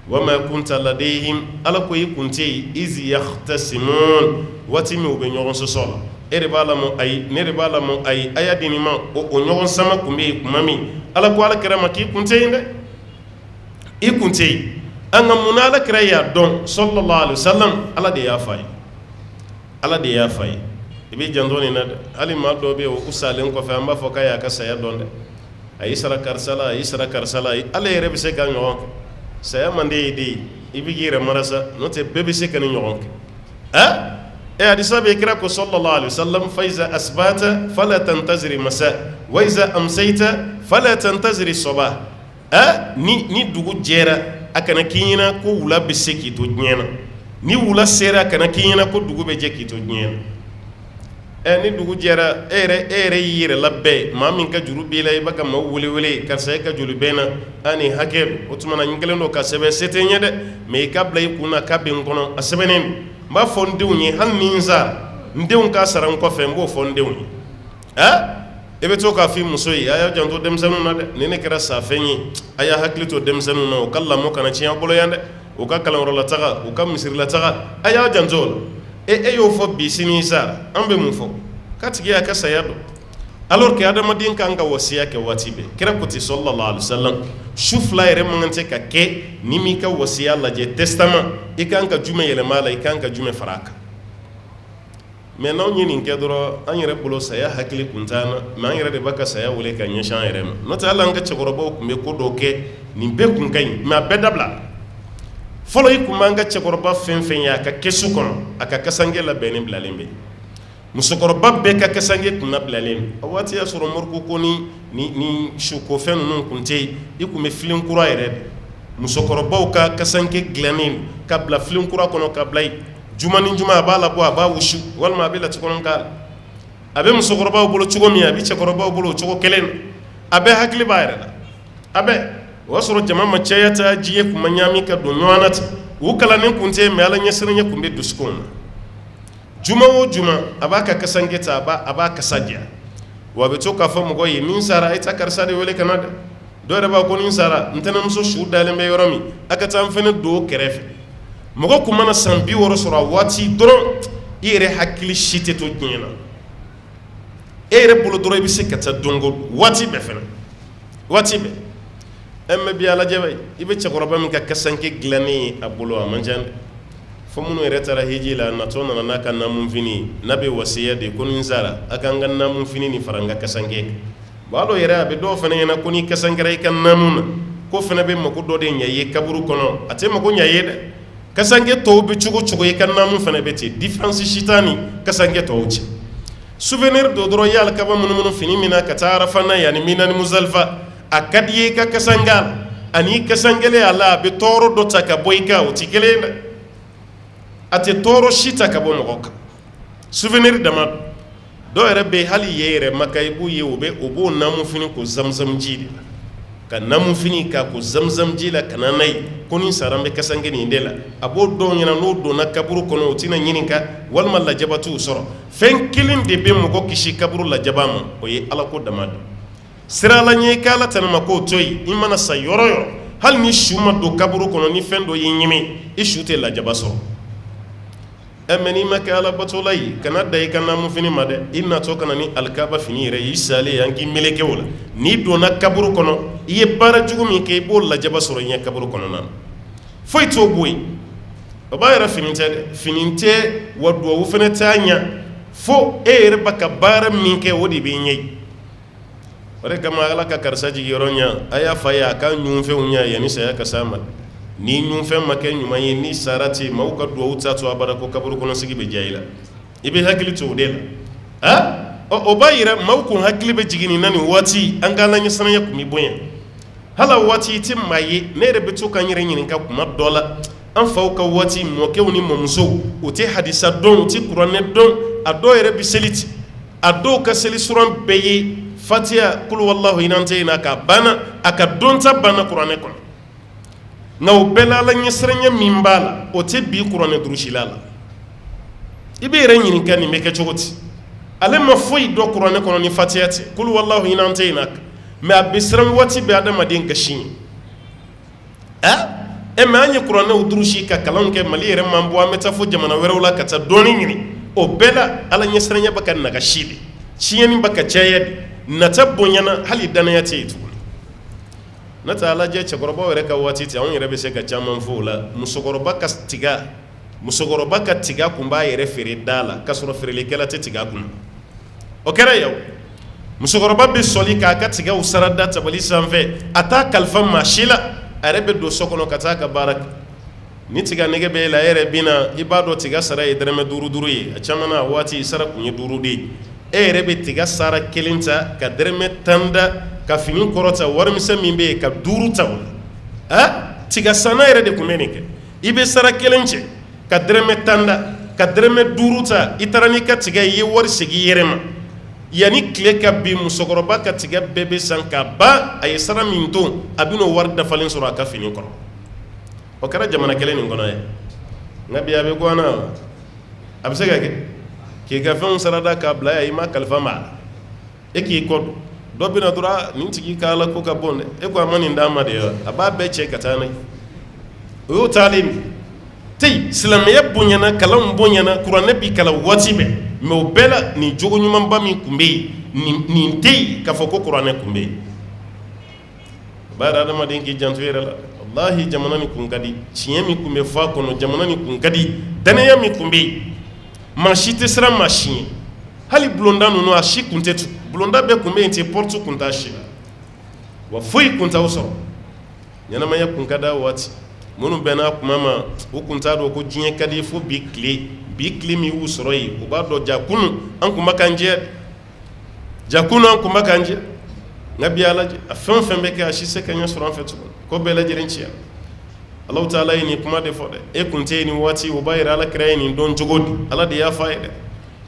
wa wa ma kunta ladayhim ala ko i kun tɛ yen iz yahtasimun waati min u bɛ ɲɔgɔn sɔsɔ la e de b'a lamu ayi ne de b'a lamu ayi a y'a di nin ma o ɲɔgɔn sama kun bɛ yen kuma min ala ko alakira ma k'i kun tɛ yen dɛ i kun tɛ yen an ka mun na alakira y'a dɔn sallallahu alaihi wasallam ala de y'a f'a ye ala de y'a f'a ye i bɛ janto nin na dɛ hali maa dɔ bɛ yen o salen kɔfɛ an b'a fɔ k'a y'a ka saya dɔn dɛ a y'i sara karisa la a y'i sara karisa la ala yɛrɛ bɛ se ka ɲɔgɔn kɛ saya man di ye de i bɛ k'i yɛrɛ marasa n'o tɛ bɛɛ bɛ se ka nin ɲɔgɔn kɛ hadisa bɛ kira ko sallallahu alaihi wasallam fa iza asbata fala tantaziri masa wa iza amsayta fala tantaziri sabah ni dugu jɛra a kana k'i ɲɛna ko wula bɛ se k'i to diɲɛ na ni wula sera a kana k'i ɲɛna ko dugu bɛ jɛ k'i to diɲɛ na ni dugu jɛra e yɛrɛ y'i yɛrɛ labɛn maa min ka juru b'i la i b'a ka maaw wele karisa e ka joli bɛ n na ni hakɛ o tuma na n kɛlen don ka sɛbɛn se tɛ n ye dɛ mais i ka bila i kun na k'a bɛ n kɔnɔ a sɛbɛnnen don n b'a fɔ n denw ye hali ni n sara n denw k'a sara n kɔfɛ n b'o fɔ n denw ye e bɛ to k'a fɔ i muso ye a y'a janto denmisɛnninw na dɛ ni ne kɛra safɛn ye a y'a hakili to denmisɛnninw na o ka lamɔ kana tiɲɛ bolo yan dɛ u ka kalanyɔrɔ taga u ka misiri la taga a y'a janto o la e y'o fɔ bi sini sara an bɛ mun fɔ k'a tigi y'a ka saya dɔn alors que adamaden kan ka wasiya kɛ waati bɛɛ kira ko ten sallallahu alaihi wasallam su fila yɛrɛ man tɛ ka kɛ ni m'i ka wasiya lajɛ testament i kan ka jumɛn yɛlɛma la i kan ka jumɛn fara a kan mais n'anw ye nin kɛ dɔrɔn an yɛrɛ bolo saya hakili kun t'an na mais an yɛrɛ de b'a ka saya wele ka ɲɛsin an yɛrɛ ma n'o tɛ hali an ka cɛkɔrɔbaw tun bɛ ko dɔw kɛ nin bɛɛ kun ka ɲi mais a bɛɛ dabila fɔlɔ i kun b'an ka cɛkɔrɔba fɛn fɛn ye a ka kɛsu kɔnɔ a ka kasange labɛnnen bilalen bɛ musokɔrɔba bɛɛ ka kasange kun labilalen a waati y'a sɔrɔ moriku ko ni suko fɛn ninnu kun tɛ yen i kun bɛ filen kura yɛrɛ de musokɔrɔbaw ka kasange dilannen ka bila filen kura kɔnɔ ka bila yen juma ni juma a b'a labɔ a b'a wusu walima a bɛ latikɔnɔ k'a la a bɛ musokɔrɔbaw bolo cogo min a bɛ cɛkɔrɔbaw bolo o cogo kelen na a bɛɛ hakili b'a yɛrɛ la a bɛɛ o y'a sɔrɔ jama ma caya ta diɲɛ kun ma ɲaami ka don ɲɔgɔn na ten u kalannen kun tɛ mais ala ɲɛsiranɲɛ kun bɛ dusukun na juma o juma a b'a ka kasange ta a b'a kasa diya wa a bɛ to k'a fɔ mɔgɔ ye min sara i ta karisa de wele ka na dɛ dɔw yɛrɛ b'a ko nin sara ntɛnɛmuso su dalen bɛ yɔrɔ min a ka taa n fɛnɛ don o kɛrɛfɛ mɔgɔ kun mana san 60 sɔrɔ a waati dɔrɔn i yɛrɛ hakili si tɛ to diɲɛ na e yɛrɛ bolo dɔrɔn i bɛ se ka taa don o don waati bɛɛ fɛnɛ waati bɛɛ mɛ bi ala jaba i bɛ cɛkɔrɔba min ka kasange dilannen ye a bolo a man ca dɛ fo minnu yɛrɛ taara hiji la natɔ nana n'a ka naamu fini n'a bɛ wasiya de ko ni n sara a ka n ka naamu fini ni fara n ka kasange kan bon al'o yɛrɛ a bɛ dɔw fana ɲɛna ko ni kasangera i ka naamu na ko fana bɛ mako dɔ de ɲɛ i ye kaburu kɔnɔ a tɛ mako ɲɛ i ye dɛ kasange tɔw bɛ cogo cogo i ka naamu fana bɛ ten différence si t'a ni kasange tɔw cɛ souvenir dɔ dɔrɔn i ye alikaba munumunu fini min na ka taa arafa n'a ye ani mina ni muzalifa a ka di ye i ka kasange la ani i kasangelen a la a bɛ tɔɔrɔ dɔ ta ka bɔ i kan o tɛ kelen ye dɛ a tɛ tɔɔrɔ si ta ka bɔ mɔgɔ kan souvenir dama dɔw yɛrɛ bɛ hali ye yɛrɛ maka i b'u ye o b'o naamu fini ko zamzam ji de la ka naamu fini k'a ko zamzam ji la ka na n'a ye ko ni sara n bɛ kasange nin de la a b'o dɔw ɲɛna n'o donna kaburu kɔnɔ o tɛna ɲininka walima lajaba t'u sɔrɔ fɛn kelen de bɛ mɔgɔ kisi kaburu lajaba ma o ye ala ko dama dɔ sira la ɲɛ i ka ala tɛnɛma k'o to yen i mana sa yɔrɔ yɔrɔ hali ni su ma don kaburu kɔnɔ ni fɛn dɔ y'i ɲimi i su tɛ lajaba sɔrɔ mɛ n'i ma kɛ ala batola ye kana da i ka naamu fini ma dɛ i natɔ kana ni alikaba fini yɛrɛ i salen yan k'i meleke o la n'i donna kaburu kɔnɔ i ye baara jugu min kɛ i b'o lajaba sɔrɔ i ɲɛ kaburu kɔnɔna na foyi t'o bɔ yen o b'a yɛrɛ fini tɛ dɛ fini tɛ wa duwawu fana t'a ɲɛ fo e yɛrɛ b'a ka baara min kɛ o de b'i ɲɛ ye o de kama ala ka karisa jigiyɔrɔ ɲɛ a y'a fa ye a ka ɲunfɛnw ɲɛ yanni saya ka s'a ma ni ɲunfɛn ma kɛ ɲuman ye ni sara tɛ maaw ka duwawu t'a to abada ko kaburu kɔnɔ sigi bɛ diya i la i bɛ hakili to o de la o b'a yira maaw kun hakili bɛ jigin nin na nin waati an ka ala ɲɛsiranɲɛ kun bɛ bonya hali a waati i tɛ maa ye ne yɛrɛ bɛ to ka n yɛrɛ ɲininka kuma dɔ la an faw ka waati mɔkɛw ni mɔmusow u tɛ hadisa dɔn u tɛ kuranɛ dɔn a dɔw yɛrɛ bɛ seli ten a dɔw ka seli suran bɛɛ ye fatiha kulu walahu hinɛ tɛ yen na ka banna a ka dɔn ta banna kuranɛ kɔnɔ nka o bɛɛ la ala ɲɛsiranɲɛ min b'a la o tɛ bi kuranɛ durusila la i bɛ yɛrɛ ɲininka nin bɛ kɛ cogo di ale ma foyi dɔn kuranɛ kɔnɔ ni fatiha tɛ kulu walahu hinɛ tɛ yen na mɛ a bɛ siran waati bɛɛ adamaden gasi ye mɛ an ye kuranɛw durusi ka kalanw kɛ mali yɛrɛ man bɔ an bɛ taa fo jamana wɛrɛw la ka taa dɔɔni ɲini o bɛɛ la ala ɲɛsiranɲɛ bɛ ka nagasi de tiɲɛni bɛ ka caya de nata bonyana hali danaya tɛ yen tuguni n'o tɛ ala jɛ cɛkɔrɔbaw yɛrɛ ka waati tɛ anw yɛrɛ bɛ se ka caman fɔ o la musokɔrɔba ka tiga kun b'a yɛrɛ feere da la k'a sɔrɔ feerelikɛla tɛ tiga kun o kɛra yan musokɔrɔba bɛ sɔli k'a ka tigaw sara da tabali sanfɛ a t'a kalifa maa si la a yɛrɛ bɛ don so kɔnɔ ka taa ka baara kɛ ni tiga nege bɛ e la e yɛrɛ bɛ na i b'a dɔn tiga sara ye dɛrɛmɛ 5 ye a caman na a waati sara kun ye 5 de ye e yɛrɛ bɛ tiga sara 1 ta ka dɛrɛmɛ 10 da ka fini kɔrɔta warimisɛn min bɛ yen ka 5 ta o la tiga sanna yɛrɛ de kun bɛ nin kɛ i bɛ sara 1 cɛ ka dɛrɛmɛ 10 da ka dɛrɛmɛ 5 ta i taara n'i ka tiga i ye wari segin i yɛrɛ ma yanni tile ka bin musokɔrɔba ka tiga bɛɛ bɛ san ka ban a ye sara min to a bɛ n'o wari dafalen sɔrɔ a ka fini kɔrɔ o kɛra jamana kelen nin kɔnɔ ye nka bi a bɛ gɔnna a bɛ se ka kɛ k'i ka fɛnw sarada k'a bila yan i ma kalifa ma a la e k'i kɔ don dɔ bɛ na dɔrɔn nin tigi ka ala ko ka bon dɛ e ko a ma nin d'a ma de wa a b'a bɛɛ cɛ ka taa n'a ye o y'o taalen de te silamɛya bonyana kalanw bonyana kuranɛ bi kalan waati bɛɛ mɛ o bɛɛ la nin jogo ɲumanba min kun bɛ yen nin tɛ k'a fɔ ko kuranɛ kun bɛ yen bari adamaden k'i janto yɛrɛ la wallahi jamana nin kun ka di tiɲɛ min kun bɛ fɔ a kɔnɔ jamana nin kun ka di danaya min kun bɛ yen maa si tɛ siran maa si ɲɛ hali bulonda ninnu a si kun tɛ tu bulonda bɛɛ kun bɛ yen ten porte kun t'a si la wa foyi kun t'aw sɔrɔ ɲɛnamaya kun ka d'a waati minnu bɛnna kuma ma u kun t'a dɔn ko diɲɛ ka di fo bi tile min y'u sɔrɔ yen u b'a dɔn ja kunu an kun ma kan jɛ ja kunu an kun ma kan jɛ nka bi ala a fɛn o fɛn bɛ kɛ a si se ka ɲɛ sɔrɔ an fɛ tuguni ko bɛɛ lajɛlen tiɲɛ Allahu Taala ye nin kuma de fɔ dɛ e kun tɛ yen nin waati o b'a yira ala kira ye nin dɔn cogo di ala de y'a fɔ a ye dɛ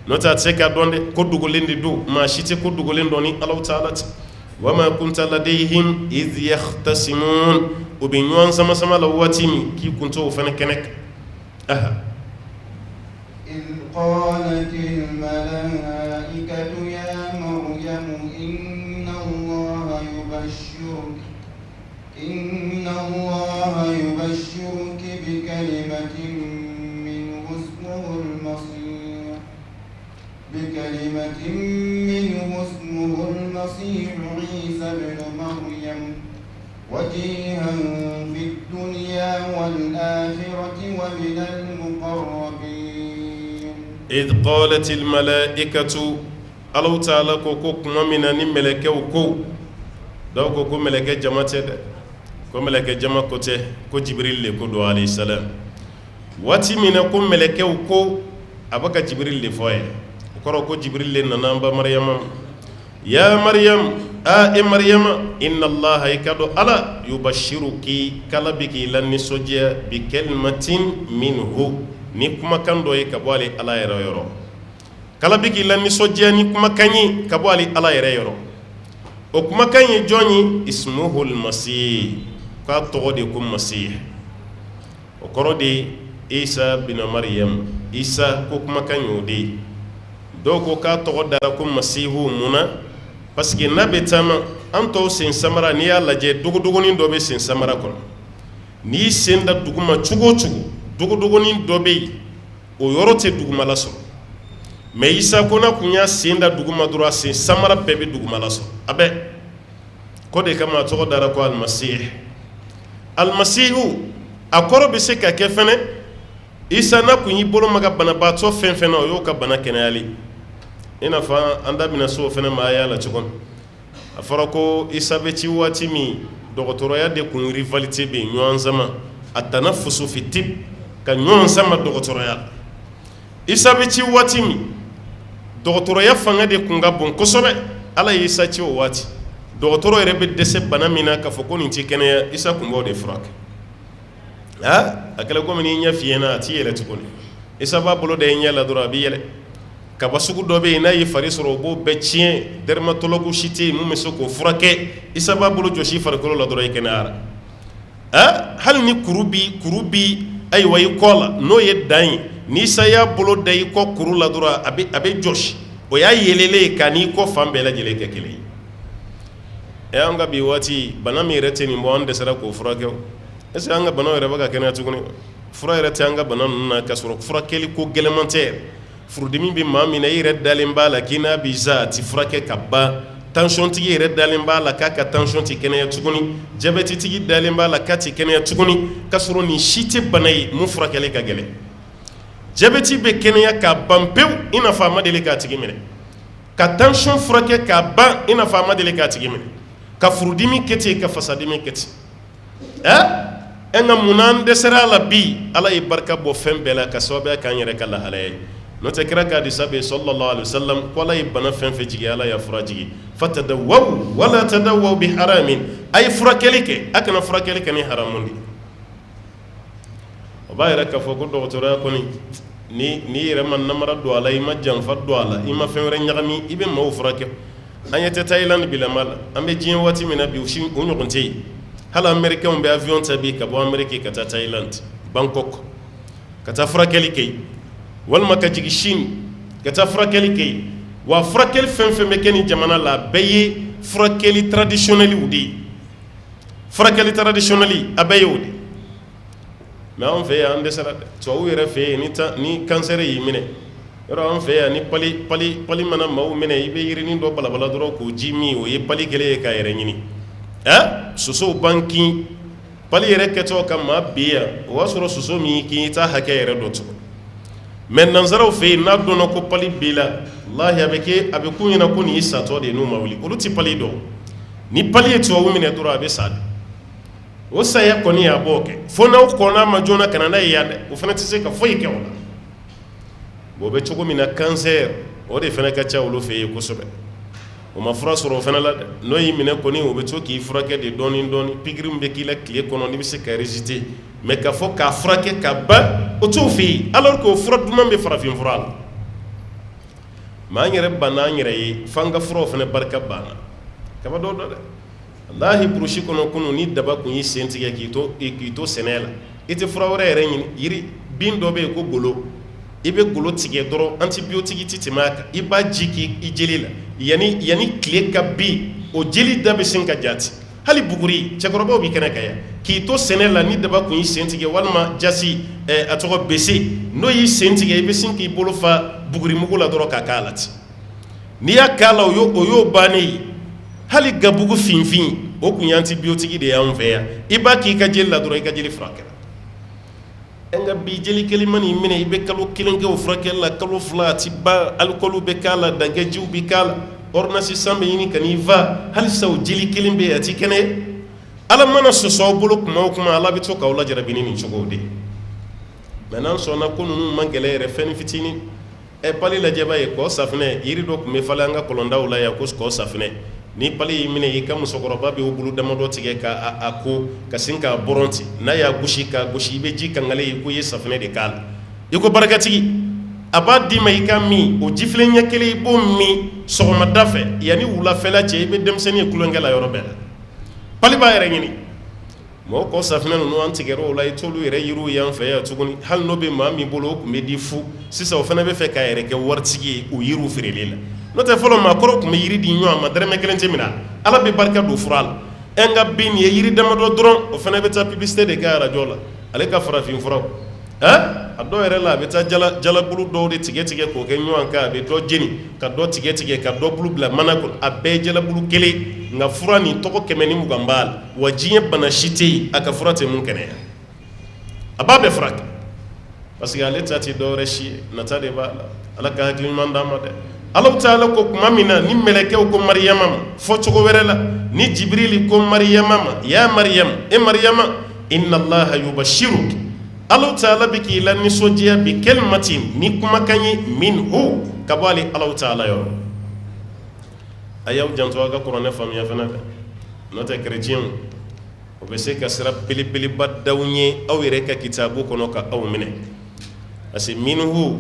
n'o tɛ a tɛ se k'a dɔn dɛ ko dogolen de don maa si tɛ ko dogolen dɔn ni Allahu Taala tɛ wa ma kunta ladayhim idh yahtasimun u bɛ ɲɔgɔn sama-sama la waati min k'i kun t'o fana kɛnɛ kan aha إذ قالت الملائكة يا مريم إن الله يبشرك بكلمة منه اسمه المسيح عيسى بن مريم وجيها في الدنيا والآخرة ومن المقربين إذ قالت الملائكة الله تعالى كوكو ممنا نملكه كو دو كوكو ملكه جماعته ko meleke jama kote ko jibril le ko do alayhi salam wati mina ko melekew ko abaka jibril le foye ko jibril le nanamba maryama ya maryam maryama inna allaha yakadu ala yubashiruki kala biki lan nisoja bi kalimatin minhu ni kuma kando e kabali ala yoro kala biki lan nisoja ni kuma kanyi kabali ala yoro o kuma kanyi joni ismuhu almasih ka togo de ko masih o koro de isa bin maryam isa ko kuma kanyo de do ko ka togo dara ko masihu muna parce que nabe tama anto sen samara ni ya laje dugudugunin do be sen samara ko ni senda duguma cugo dugudugunin do be o yorote duguma laso mais isa ko na kunya senda duguma dura sen samara bebe duguma laso abe ko de kama togo dara ko almasihu akoro be se ka kɛ fɛnɛ isa na kun yi bolo maga banabaatɔ fɛn fɛn na o y'o ka bana kɛnɛyali ina fa an da bɛna so o fɛnɛ ma a y'a la cogo a fɔra ko isa bɛ ci waati min dɔgɔtɔrɔya de kun rivalité bɛ yen ɲɔgɔn sama a tana fusu fi tib ka ɲɔgɔn sama dɔgɔtɔrɔya isa bɛ ci waati min dɔgɔtɔrɔya fanga de kun ka bon kosɛbɛ ala ye isa ci o waati dɔgɔtɔrɔ yɛrɛ bɛ dɛsɛ bana min na k'a fɔ ko nin tɛ kɛnɛya isa kun b'o de furakɛ a kɛlɛ komi n'i ɲɛ fiyɛ na a t'i yɛlɛ tuguni isa b'a bolo da i ɲɛ la dɔrɔn a bɛ yɛlɛ kaba sugu dɔ bɛ yen n'a ye fari sɔrɔ o b'o bɛɛ tiɲɛ dermatologue si tɛ yen mun bɛ se k'o furakɛ isa b'a bolo jɔsi farikolo la dɔrɔn i kɛnɛyara hali ni kuru bi ayiwa i kɔ la n'o ye dan ye ni isa y'a bolo da i kɔ kuru la dɔrɔn a bɛ jɔsi o y'a yɛlɛlen ye k'a n'i kɔ fan bɛɛ lajɛlen kɛ kelen ye an ka bi waati bana min yɛrɛ tɛ nin bɔ an dɛsɛra k'o furakɛ o est-ce que an ka bana yɛrɛ bɛ ka kɛnɛya tuguni fura yɛrɛ tɛ an ka bana ninnu na k'a sɔrɔ furakɛli ko gɛlɛman tɛ yɛrɛ furudimi bɛ maa min na i yɛrɛ dalen b'a la k'i n'a b'i za a ti furakɛ ka ban tension tigi yɛrɛ dalen b'a la k'a ka tension ti kɛnɛya tuguni diabète tigi dalen b'a la k'a ti kɛnɛya tuguni k'a sɔrɔ nin si tɛ bana ye mun furakɛli ka gɛlɛn diabète bɛ kɛnɛya k'a ban pewu i n'a fɔ a ma deli k'a tigi minɛ ka tension furakɛ k'a ban i n'a fɔ a ma deli k'a tigi minɛ ka furudimi kɛ ten ka fasadimi kɛ ten en ka mun n'an dɛsɛra a la bi ala ye barika bɔ fɛn bɛɛ la ka sababuya k'an yɛrɛ ka lahalaya ye n'o tɛ kira ka hadisa bɛ yen sallallahu alaihi wasallam ko ala ye bana fɛn fɛn jigi ala y'a fura jigi fatadawaw wala tadawaw bi haramin a ye furakɛli kɛ a kana furakɛli kɛ ni haramu de o b'a yɛrɛ k'a fɔ ko dɔgɔtɔrɔya kɔni ni yɛrɛ ma namara don a la i ma janfa don a la i ma fɛn wɛrɛ ɲagami i bɛ maaw furakɛ an ɲɛ tɛ Thailand bilama la an bɛ diɲɛ waati min na bi o ɲɔgɔn tɛ yen hali américain bɛ avion ta bi ka bɔ Amérique ka taa Thailand Bangkok ka taa furakɛli kɛ walima ka jigin Chine ka taa furakɛli kɛ wa furakɛli fɛn fɛn bɛ kɛ nin jamana la a bɛɛ ye furakɛli traditionnel de ye furakɛli traditionnel a bɛɛ ye o de mais anw fɛ yan an dɛsɛra dɛ tubabuw yɛrɛ fɛ yen ni cancer y'i minɛ yɔrɔ an fɛ yan ni pali mana maaw minɛ i bɛ yirinin dɔ balabala dɔrɔn k'o ji min o ye pali kelen ye k'a yɛrɛ ɲini sosow ban kin pali yɛrɛ kɛtɔ ka maa bi yan o b'a sɔrɔ soso min y'i kin i t'a hakɛ yɛrɛ dɔ tugun mɛ nanzaraw fɛ yen n'a dɔnna ko pali b'i la walahi a bɛ k'u ɲɛna ko nin y'i satɔ de ye n'u ma wuli olu tɛ pali dɔn ni pali ye tubabu minɛ dɔrɔn a bɛ sa de o saya kɔni a b'o kɛ fo n'aw kɔnna ma joona ka na n'a ye yan dɛ o fana tɛ se ka foyi kɛ o la o bɛ cogo min na kansɛri o de fana ka ca olu fɛ yen kosɛbɛ o ma fura sɔrɔ o fana la dɛ n'o y'i minɛ kɔni o bɛ to k'i furakɛ de dɔɔni dɔɔni pikiri min bɛ k'i la tile kɔnɔ n'i bɛ se ka résister mɛ k'a fɔ k'a furakɛ ka ban o t'o fɛ yen alors que o fura duman bɛ farafin fura la maa an yɛrɛ banna an yɛrɛ ye f'an ka furaw fana barika banna kaba dɔ dɛ walahi burusi kɔnɔ kunun ni daba kun y'i sen tigɛ k'i to sɛnɛ la i tɛ fura wɛrɛ yɛrɛ ɲini yiri bin dɔ bɛ yen ko golo i bɛ golo tigɛ dɔrɔn antibiyotiki tɛ tɛmɛ a kan i b'a ji k'i jeli la yanni tile ka bin o jeli da bɛ sin ka jati hali buguri cɛkɔrɔbaw bɛ kɛnɛ kan yan k'i to sɛnɛ la ni daba kun y'i sen tigɛ walima jasi a tɔgɔ bese n'o y'i sen tigɛ i bɛ sin k'i bolo fa bugurimugu la dɔrɔn k'a k'a la ten n'i y'a k'a la o y'o bannen ye hali gabugu finfin o kun ye antibiyotiki de y'anw fɛ yan i b'a k'i ka jeli la dɔrɔn i ka jeli furakɛra nka bi jeli kelen ma n'i minɛ i bɛ kalo kelen kɛ o furakɛli la kalo fila a ti ban alikɔliw bɛ k'a la dankɛjiw bɛ k'a la ordonnance san bɛ ɲini ka n'i va halisa o jeli kelen bɛ yen a ti kɛnɛya ala mana sɔsɔ aw bolo kuma o kuma ala bɛ to k'aw lajarabi ni nin cogow de ye mɛ n'an sɔnna ko ninnu man gɛlɛn yɛrɛ fɛn fitinin pali lajɛ b'a ye kɔ safinɛ yiri dɔ tun bɛ falen an ka kɔlɔndaw la yan ko kɔ safinɛ ni pali y'i minɛ i ka musokɔrɔba bɛ o bolo damadɔ tigɛ k'a ko ka sin k'a bɔrɔnti n'a y'a gosi k'a gosi i bɛ ji kangale ye ko i ye safinɛ de k'a la i ko barikatigi a b'a d'i ma i ka min o jifilen ɲɛ kelen i b'o min sɔgɔmada fɛ yanni wulafɛla cɛ i bɛ denmisɛnnin ye kulonkɛ la yɔrɔ bɛɛ la pali b'a yɛrɛ ɲini mɔgɔ kɔ safinɛ ninnu an tigɛra o la i t'olu yɛrɛ yiriw y'an fɛ yan tuguni hali n'o bɛ maa min bolo o tun bɛ di fu sisan o fana bɛ fɛ k'a yɛrɛ kɛ waritigi ye o yiriw feereli la n'o tɛ fɔlɔ maakɔrɔ tun bɛ yiri di ɲɔgɔn ma dɛrɛmɛ kelen tɛ minɛ ala bɛ barika don fura la nka bi nin ye yiri damadɔ dɔrɔn o fana bɛ taa publicité de kɛ arajo la ale ka farafin furaw a dɔw yɛrɛ la a bɛ taa jalabulu dɔw de tigɛ k'o kɛ ɲɔgɔn kan a bɛ dɔ jeni ka dɔ tigɛ ka dɔ bulu bila mana kɔnɔ a bɛɛ ye jalabulu kelen nka fura nin tɔgɔ 120 b'a la wa diɲɛ bana si tɛ yen a ka fura tɛ mun kɛnɛya a b'a bɛɛ furakɛ parce que ale ta tɛ dɔwɛrɛ si ye nata de b'a la ala ka hakili ɲuman d'an ma dɛ Allahu Taala ko kuma min na ni mɛlɛkɛw ko Mariyama ma fɔ cogo wɛrɛ la ni Jibrili ko Mariyama ma ya Mariyam e Mariyama inna Allaha yubashiruki Allahu Taala bɛ k'i la nisɔndiya bi kalimatin ni kumakan ye minhu ka bɔ ale Allahu Taala yɔrɔ a y'aw janto a ka kuranɛ faamuya fana dɛ n'o tɛ chrétienw o bɛ se ka sira belebeleba d'aw ɲɛ aw yɛrɛ ka kitabu kɔnɔ ka aw minɛ parce que minhu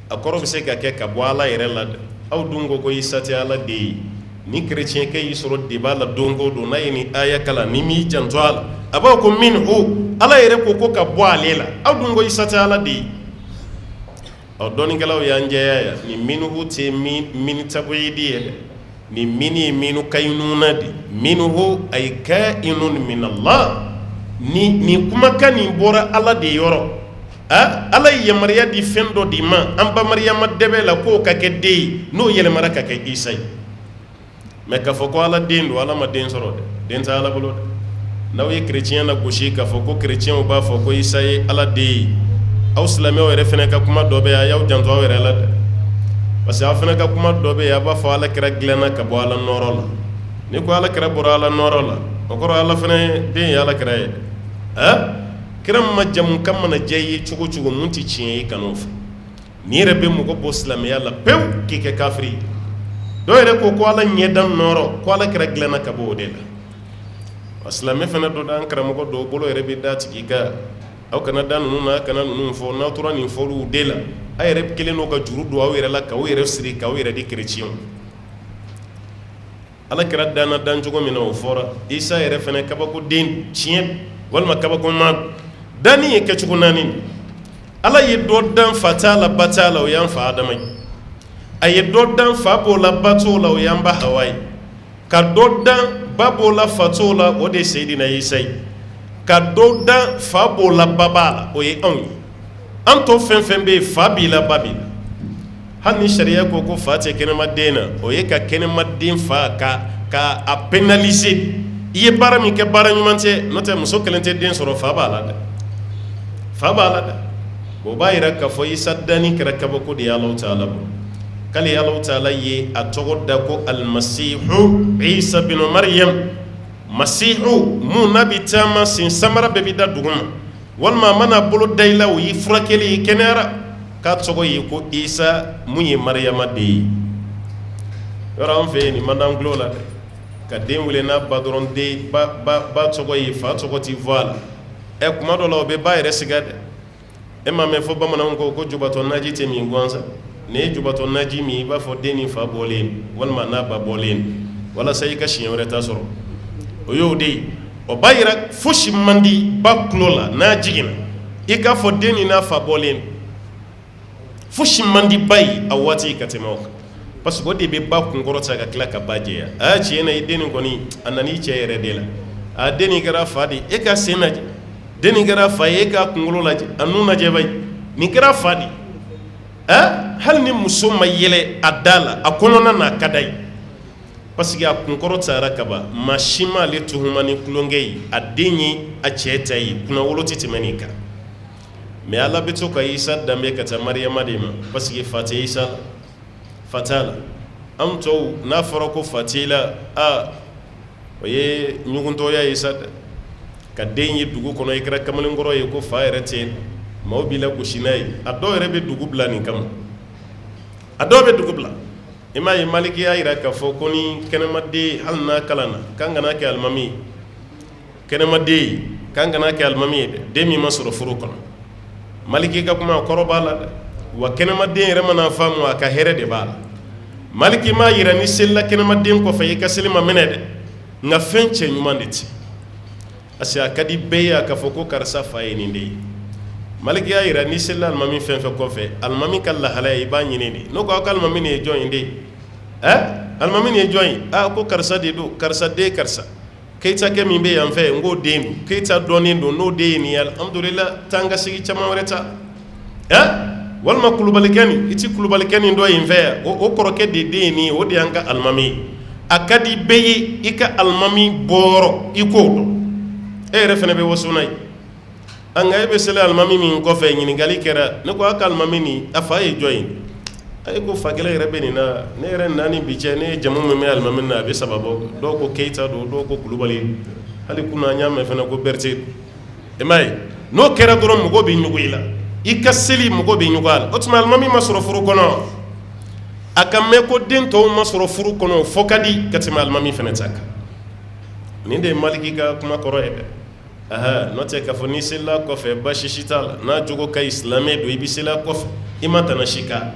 a kɔrɔ bɛ se ka kɛ ka bɔ ala yɛrɛ la dɛ aw dun ko Isa tɛ ala de ye ni chrétien kɛ y'i sɔrɔ debat la don o don n'a ye nin aya kalan ni m'i janto a la a b'a ko minhu ala yɛrɛ ko ka bɔ ale la aw dun ko Isa tɛ ala de ye dɔnnikɛlaw y'an jɛya yan nin minhu tɛ min taboyidi ye dɛ nin min ye minu kayinuna de minhu ay kainun min Allah ni kumakan nin bɔra ala de yɔrɔ ala ye yamariya di fɛn dɔ di ma an ba Mariyama dɛbɛ la k'o ka kɛ den ye n'o yɛlɛmara ka kɛ Isa ye mɛ k'a fɔ ko ala den don ala ma den sɔrɔ dɛ den tɛ ala bolo dɛ n'aw ye chrétien la gosi k'a fɔ ko chrétienw b'a fɔ ko Isa ye ala den ye aw silamɛw yɛrɛ fɛnɛ ka kuma dɔ bɛ yen a y'aw janto aw yɛrɛ la dɛ parce que aw fɛnɛ ka kuma dɔ bɛ yen a b'a fɔ ala kɛra dilanna ka bɔ ala nɔɔrɔ la ni ko ala kɛra bɔra ala nɔɔrɔ la o kɔrɔ ala fɛnɛ den ye ala kɛra ye kira ma jamu kan mana diya i ye cogo cogo mun tɛ tiɲɛ ye kan'o fɔ n'i yɛrɛ bɛ mɔgɔ bɔ silamɛya la pewu k'i kɛ kafiri dɔw yɛrɛ ko ala ɲɛda nɔɔrɔ ko ala kɛra dilanna ka bɔ o de la wa silamɛ fɛnɛ dɔ da an karamɔgɔ dɔw bolo yɛrɛ bɛ da tigi kan aw kana da ninnu na a kana ninnu fɔ n'aw tora nin fɔliw de la a yɛrɛ kelen n'o ka juru don aw yɛrɛ la k'aw yɛrɛ siri k'aw yɛrɛ di chrétien ala kɛra danna dan cogo min na o fɔra Isa yɛrɛ fɛnɛ kabako den tiɲɛ walima kabako ma danni ye kɛcogo naani ala ye dɔ dan fa t'a la ba t'a la o y'an fa Adama ye a ye dɔ dan fa b'o la ba t'o la o y'an ba Hawa ye ka dɔ dan ba b'o la fa t'o la o de ye Seydina Isa ye ka dɔ dan fa b'o la ba b'a la o ye anw ye an tɔ fɛn fɛn bɛ yen fa b'i la ba b'i la hali ni sariya ko ko fa tɛ kɛnɛma den na o ye ka kɛnɛma den fa ka a pénaliser i ye baara min kɛ baara ɲuman tɛ n'o tɛ muso kelen tɛ den sɔrɔ fa b'a la dɛ fa b'a la dɛ o b'a yira k'a fɔ Isa danni kɛra kabako de ye Alahu Taala bolo k'ale Alahu Taala ye a tɔgɔ da ko Almasihu Isa bin Maryam Masihu mun n'a bɛ taama sen samara bɛɛ bɛ da duguma walima a mana bolo da i la o y'i furakɛli ye kɛnɛyara k'a tɔgɔ ye ko Isa mun ye Mariyama de ye yɔrɔ an fɛ yen nin man d'an tulo la dɛ ka den wele n'a ba dɔrɔn den ba tɔgɔ ye fa tɔgɔ ti fɔ a la kuma dɔ la o bɛ ba yɛrɛ siga dɛ e m'a mɛn fɔ bamananw ko jubatɔ naji tɛ min gansan nin ye jubatɔ naji min i b'a fɔ den ni fa bɔlen walima n'a ba bɔlen walasa i ka siɲɛ wɛrɛ ta sɔrɔ o y'o de ye o b'a yira fosi man di ba tulo la n'a jiginna i k'a fɔ den ni n'a fa bɔlen fosi man di ba ye a waati ka tɛmɛ o kan parce que o de bɛ ba kunkɔrɔta ka tila ka ba jɛya a tiɲɛ na i den nin kɔni a nana i cɛ yɛrɛ de la a den nin kɛra fa de e ka sen lajɛ den nin kɛra fa ye e ka kunkolo lajɛ a nun lajɛ ba ye nin kɛra fa de hali ni muso ma yɛlɛ a da la a kɔnɔna n'a ka da ye parce que a kunkɔrɔtara ka ban maa si m'ale tuhuma ni tulonkɛ ye a den ye a cɛ ta ye kunnawolo tɛ tɛmɛ nin kan mais Ala bɛ to ka Isa danbe ka taa Mariyama de ma parce que fa tɛ Isa la fa t'a la anw tɔw n'a fɔra ko fa t'i la o ye ɲuguntɔya ye sa dɛ ka den ye dugu kɔnɔ i kɛra kamalenkɔrɔ ye ko fa yɛrɛ tɛ maaw b'i la gosi n'a ye a dɔw yɛrɛ bɛ dugu bila nin kama a dɔw bɛ dugu bila i m'a ye Maliki y'a yira k'a fɔ ko ni kɛnɛmaden hali n'a kalan na k'an kana kɛ alimami ye kɛnɛmaden k'an kana kɛ alimami ye dɛ den min ma sɔrɔ furu kɔnɔ Maliki ka kuma kɔrɔ b'a la dɛ wa kɛnɛmaden yɛrɛ mana faamu a ka hɛrɛ de b'a la Maliki m'a yira ni selila kɛnɛmaden kɔfɛ i ka seli ma minɛ dɛ nka fɛn cɛ ɲuman de ti parce que a ka di bɛɛ ye a ka fɔ ko karisa fa ye nin de ye Maliki y'a yira ni selila alimami fɛn fɛn kɔfɛ alimami ka lahalaya i b'a ɲini de n'o ko aw ka alimami nin ye jɔn ye de alimami nin ye jɔn ye ko karisa de don karisa den karisa Keita kɛ min bɛ yan fɛ n k'o den don Keita dɔnnen don n'o den ye nin ye alhamdulillah taa n ka sigi caman wɛrɛ ta walima kulubalikɛ nin i ti kulubalikɛ nin dɔ yen fɛ yan o kɔrɔkɛ de den ye nin ye o de y'an ka alimami ye a ka di bɛɛ ye i ka alimami bɔyɔrɔ i k'o dɔn e yɛrɛ fana bɛ waso n'a ye nka e bɛ seli alimami min kɔfɛ ɲininkali kɛra ne ko a ka alimami nin a fa ye jɔn ye a ko fa kelen yɛrɛ bɛ nin na ne yɛrɛ naani bi cɛ ne ye jamu min bɛ alimami na a bɛ saba bɔ dɔw ko Keita don dɔw ko Kulubali hali kunun an y'a mɛn fana ko Berete i m'a ye n'o kɛra dɔrɔn mɔgɔ bɛ ɲugu i la i ka seli mɔgɔ bɛ ɲugu a la o tuma alimami ma sɔrɔ furu kɔnɔ a ka mɛn ko den tɔw ma sɔrɔ furu kɔnɔ fo ka di ka tɛmɛ alimami fana ta kan nin de ye Maliki ka kuma kɔrɔ ye dɛ n'o tɛ k'a fɔ ni selila kɔfɛ baasi si t'a la n'a jogo ka ɲi silamɛ don i bɛ selila kɔfɛ i ma tana si k'a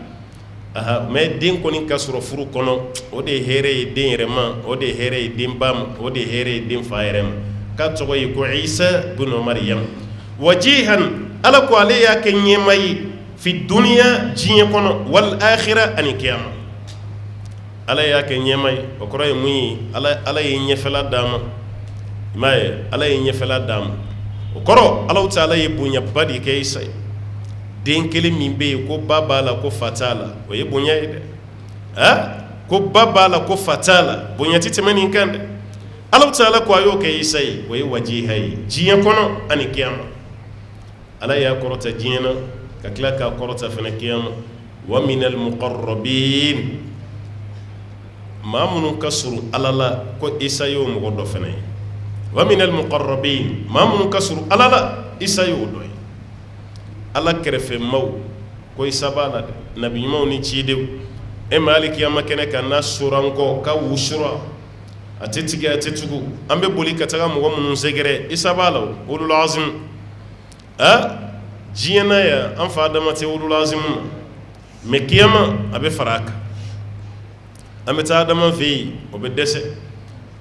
mais den kɔni ka sɔrɔ furu kɔnɔ o de ye hɛrɛ ye den yɛrɛ ma o de ye hɛrɛ ye den ba ma o de ye hɛrɛ ye den fa yɛrɛ ma k'a tɔgɔ ye ko Isa bin Maryam wajihan Ala ko ale y'a kɛ ɲɛma ye fi duniya diɲɛ kɔnɔ wal akhira ani kiyama Ala y'a kɛ ɲɛma ye o kɔrɔ ye mun ye Ala ye ɲɛfɛla d'a ma i m'a ye Ala ye ɲɛfɛla d'a ma o kɔrɔ Alahu Taala ye bonyaba de kɛ Isa ye den kelen min bɛ yen ko ba b'a la ko fa t'a la o ye bonya ye dɛ ko ba b'a la ko fa t'a la bonya ti tɛmɛ nin kan dɛ Alahu Taala ko a y'o kɛ Isa ye o ye wajiha ye diɲɛ kɔnɔ ani kiyama Ala y'a kɔrɔta diɲɛ na ka tila k'a kɔrɔta fana kiyama wa minal muqarrabin maa minnu ka surun Ala la ko Isa y'o mɔgɔ dɔ fana ye wa minal muqarrabin maa minnu ka surun Ala la Isa y'o dɔ ye Ala kɛrɛfɛ maaw ko Isa b'a la dɛ nabi ɲumanw ni cidenw e ma hali kiyama kɛnɛ kan n'a sora n kɔ ka wusura a tɛ tigɛ a tɛ tugu an bɛ boli ka taga mɔgɔ minnu sɛgɛrɛ Isa b'a la ulul azim diɲɛ na yan an fa Adama tɛ ulul azim ma mais kiyama a bɛ fara a kan an bɛ taa Adama fɛ yen o bɛ dɛsɛ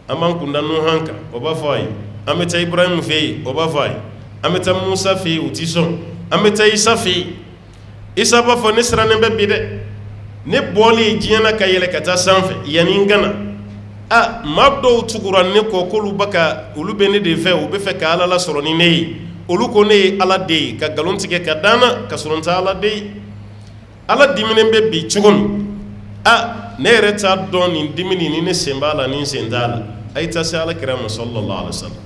an b'an kunda Nuhan kan o b'a fɔ a ye an bɛ taa Ibrahim fɛ yen o b'a fɔ a ye an bɛ taa Musa fɛ yen o tɛ sɔn an bɛ taa Isa fɛ yen Isa b'a fɔ ne sirannen bɛ bi dɛ ne bɔlen diɲɛ na ka yɛlɛ ka taa sanfɛ yanni n ka na maa dɔw tugura ne kɔ k'olu bɛ ne de fɛ u bɛ fɛ ka Ala lasɔrɔ ni ne ye olu ko ne ye Ala de ye ka nkalon tigɛ ka d'an na ka sɔrɔ n tɛ Ala de ye ala diminen be bi cogo min ne yɛrɛ t'a dɔn nin dimini ni ne sen b'a la ni n sen t'a la a ye taa se alakira ma sallallahu alaihi wasallam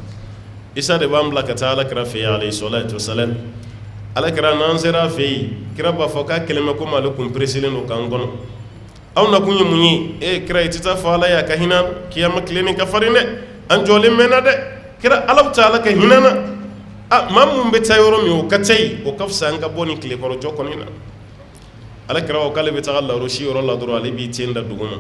isa de b'an bila ka taa alakira fɛ yen alayhi salatu wasalam alakira n'an sera a fɛ yen kira b'a fɔ k'a kɛlen bɛ komi ale kun peresilen don k'an kɔnɔ aw na kun ye mun ye kira i tɛ taa fɔ ala ye a ka hinɛ kiyama tilenin ka farin dɛ an jɔlen mɛnna dɛ kira ala ta ala ka hinɛ na maa mun bɛ taa yɔrɔ min o ka ca yen o ka fisa an ka bɔ nin tilekɔrɔjɔ kɔni na ala kira ko k'ale bɛ taga larosi yɔrɔ la dɔrɔn ale b'i ten da dugu ma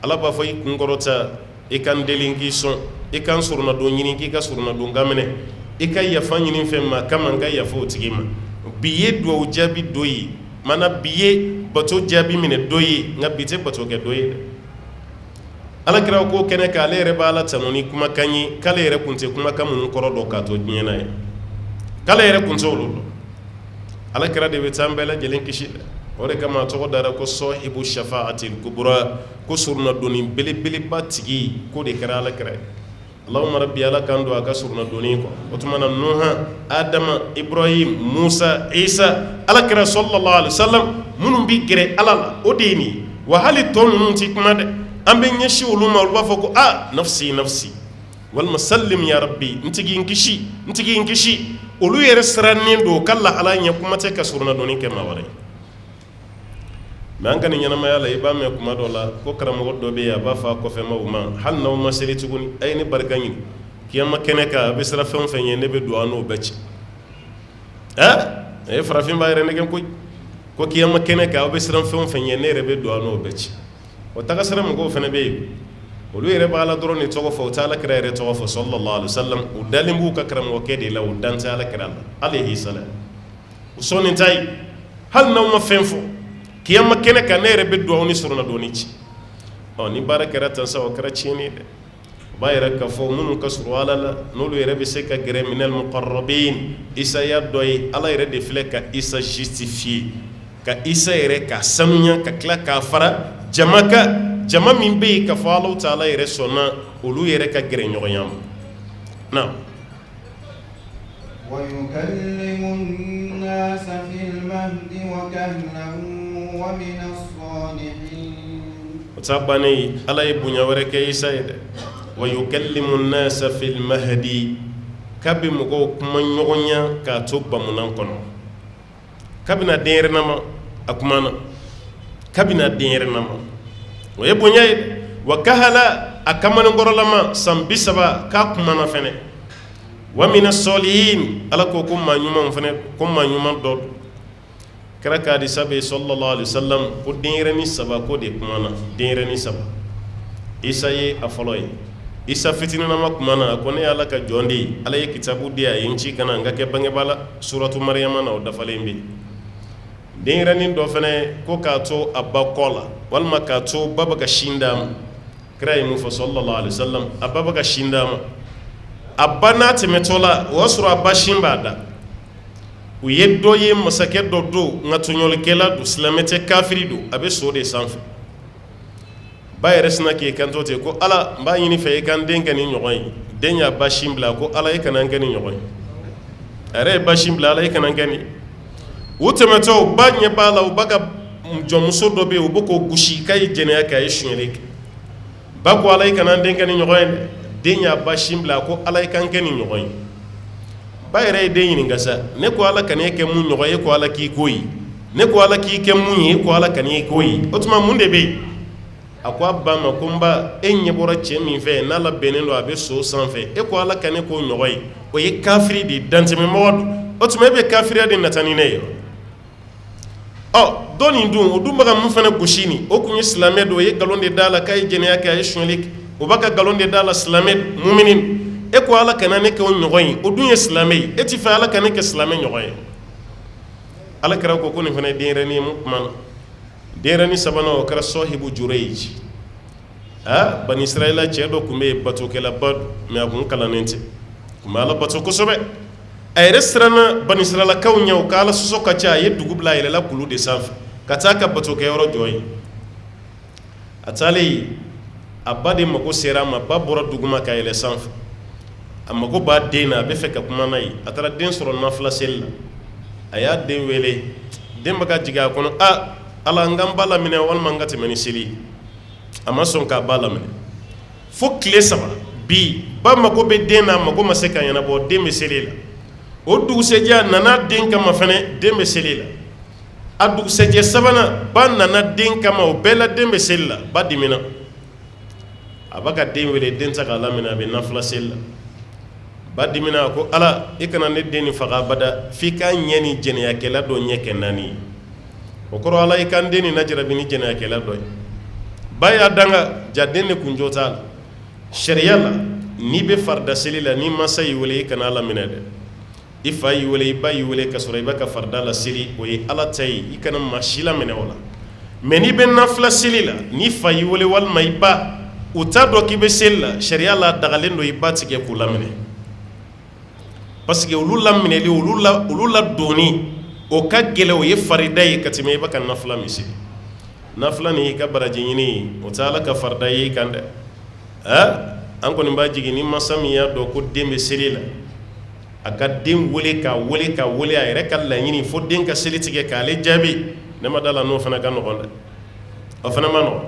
ala b'a fɔ i kunkɔrɔta i ka n deli k'i sɔn i ka n surunadon ɲini k'i ka surunadon kan minɛ i ka yafa ɲini fɛn ma kama n ka yafa o tigi ma bi ye duwawu jaabi dɔ ye mana bi ye bato jaabi minɛ dɔ ye nka bi tɛ bato kɛ dɔ ye dɛ ala kira ko kɛnɛ kan ale yɛrɛ b'a la tanu ni kumakan ye k'ale yɛrɛ kun tɛ kumakan minnu kɔrɔ dɔn k'a to diɲɛ na ye k'ale yɛrɛ kun tɛ olu dɔn ala kira de bɛ taa an bɛɛ lajɛlen kisi dɛ o de kama a tɔgɔ dara ko sɔhibu shafa'atil kubra ko surunadonni belebeleba tigi ko de kɛra ala kira ye allahumma rabbi ala kan don a ka surunadonni kɔ o tuma na nuha adama ibrahim musa isa ala kira sallallahu alaihi wasallam minnu bi gɛrɛ ala la o de ye nin ye wa hali tɔ ninnu ti kuma dɛ an bɛ ɲɛsin olu ma olu b'a fɔ ko nafsi nafsi walima sallim ya rabbi n tigi n kisi olu yɛrɛ sirannen don ka lahala ɲɛ kuma tɛ ka surunadonni kɛ maa wɛrɛ ye mɛ an ka nin ɲɛnamaya la i b'a mɛn kuma dɔ la ko karamɔgɔ dɔ bɛ yen a b'a fɔ a kɔfɛmaw ma hali n'aw ma seli tuguni a ye ne barika ɲini kiyama kɛnɛ kan a bɛ siran fɛn o fɛn ye ne bɛ don an n'o bɛɛ ci a ye farafin b'a yɛrɛ nɛgɛn koyi ko kiyama kɛnɛ kan aw bɛ siran fɛn o fɛn ye ne yɛrɛ bɛ don an n'o bɛɛ ci o tagasira mɔgɔw fana bɛ yen olu yɛrɛ b'a la dɔrɔn de tɔgɔ fɔ u tɛ alakira yɛrɛ tɔgɔ fɔ sallallahu alaihi wasallam u dalen b'u ka karamɔgɔkɛ de la u dan tɛ alakira la alayhi salam u sɔnni ta ye hali n'aw ma fɛn fɔ kiyama kɛnɛ kan ne yɛrɛ bɛ don aw ni surunadonni ci ni baara kɛra tan sa o kɛra tiɲɛni dɛ o b'a yɛrɛ ka fɔ minnu ka surun ala la n'olu yɛrɛ bɛ se ka gɛrɛ minal muqarrabin isa ya dɔ ye ala yɛrɛ de filɛ ka isa justifier ka isa yɛrɛ ka sanuya ka tila k'a fara jama min bɛ yen ka fɔ Alahu Taala yɛrɛ sɔnna olu yɛrɛ ka gɛrɛ ɲɔgɔnya ma na ويكلم الناس في المهد وكهلا ومن الصالحين وتابعني على يبني ورك يسيد ويكلم الناس في المهد كبي مغو كما نيغونيا كاتوب بمنانكون كبنا ديرنما اكمانا كبنا ديرنما ويبني وكهلا اكمن غورلما سمبيسبا كاكمانا فني ومن الصالحين على كوكم ما يوم فني كم ما يوم دود kira ka di sabe sallallahu alaihi wasallam ko denreni saba ko de kumana denreni saba isa ye a fɔlɔ ye isa fitinina ma kumana ko ne ala ka jɔndi ala ye kitabu di a ye n ci kana n ka kɛ bangebala suratu maryama na o dafalen bɛ denreni dɔ fɛnɛ ko k'a to a ba kɔ la walima k'a to ba bɛ ka sin d'a ma kira ye mun fɔ sallallahu alaihi wasallam a ba bɛ ka sin d'a ma a ba n'a tɛmɛtɔ la o y'a sɔrɔ a ba sin b'a da u ye dɔ ye masakɛ dɔ don nka tɔɲɔlikɛla don silamɛ tɛ kafiri don a bɛ so de sanfɛ ba yɛrɛ sina k'i kanto ten ko ala n b'a ɲini fɛ i ka n den kɛ ni ɲɔgɔn ye den y'a ba sin bila ko ala i kana n kɛ ni ɲɔgɔn ye a yɛrɛ ye ba sin bila ala i kana n kɛ ni u tɛmɛtɔ ba ɲɛ b'a la u ba ka jɔnmuso dɔ bɛ yen u bɛ k'o gosi k'a ye jɛnɛya kɛ a ye suɲɛli kɛ ba ko ala i kana n den kɛ ni ɲɔgɔn ye dɛ den y'a ba sin bila ko ala i ka n kɛ ni ɲɔgɔn ye ba yɛrɛ ye den ɲininka sa ne ko ala ka ne kɛ mun ɲɔgɔn ye ko ala k'i ko ye ne ko ala k'i kɛ mun ye ko ala ka ne ko ye o tuma mun de bɛ yen a ko a ba ma ko n ba e ɲɛ bɔra cɛ min fɛ n'ala bɛnnen don a bɛ so sanfɛ e ko ala ka ne ko ɲɔgɔn ye o ye kafiri de dantɛmɛmɔgɔ don o tuma e bɛ kafiriya de nata ni ne ye dɔ nin dun o dun bɛ ka mun fana gosi nin o tun ye silamɛ don o ye nkalon de da la k'a ye jɛnɛya kɛ a ye suɲɛli kɛ o b'a ka nkalon de da la silamɛ mumini e ko ala kana ne kɛ o ɲɔgɔn ye o dun ye silamɛ ye e ti fɛ ala ka ne kɛ silamɛ ɲɔgɔn ye ala kɛra ko nin fana ye denɲɛrɛnin ye mun kuma na denɲɛrɛnin sabanan o kɛra sɔhibu jureji bani israɛla cɛ dɔ tun bɛ yen batokɛlaba mɛ a kun kalannen tɛ tun bɛ ala bato kosɛbɛ a yɛrɛ siranna bani israɛlakaw ɲɛ o ka ala sɔsɔ ka ca a ye dugu bila a yɛlɛla kulu de sanfɛ ka taa ka batokɛyɔrɔ jɔ yen a taalen a ba de mago sera a ma ba bɔra duguma ka yɛlɛ sanfɛ a mago b'a den na a bɛ fɛ ka kuma n'a ye a taara den sɔrɔ nafila seli la a y'a den wele den bɛ ka jigin a kɔnɔ ala n ka n ba laminɛ walima n ka tɛmɛ ni seli a ma sɔn k'a ba laminɛ fo tile 3 bi ba mako bɛ den na mako ma se ka ɲɛnabɔ den bɛ seli la o dugusɛjɛ a nana den kama fɛnɛ den bɛ seli la a dugusɛjɛ 3nan ba nana den kama o bɛɛ la den bɛ seli la ba dimina a b'a ka den wele den tɛ k'a laminɛ a bɛ nafila seli la ba dimina a ko ala i kana ne den ni faga abada f'i ka ɲɛ ni jɛnɛyakɛla dɔ ɲɛ kɛ 4 ye o kɔrɔ ala i ka n den ni lajarabi ni jɛnɛyakɛla dɔ ye ba y'a danga ja den de kun jo t'a la sariya la n'i bɛ farida seli la n'i mansa y'i wele i kana laminɛ dɛ i fa y'i wele i ba y'i wele ka sɔrɔ i bɛ ka farida la seli o ye ala ta ye i kana maa si laminɛ o la mɛ n'i bɛ nafila seli la n'i fa y'i wele walima i ba u t'a dɔn k'i bɛ seli la sariya la dagalen don i ba tigɛ k'u laminɛ parce que olu laminɛli olu la donni o ka gɛlɛ o ye farida ye ka tɛmɛ i bɛ ka nafila min seli nafila ni i ka baraji ɲini o tɛ ala ka farida ye i kan dɛ an kɔni b'a jigin ni mansa min y'a dɔn ko den bɛ seli la a ka den wele k'a wele a yɛrɛ ka laɲini fo den ka seli tigɛ k'ale jaabi ne ma da la n'o fana ka nɔgɔn dɛ o fana ma nɔgɔn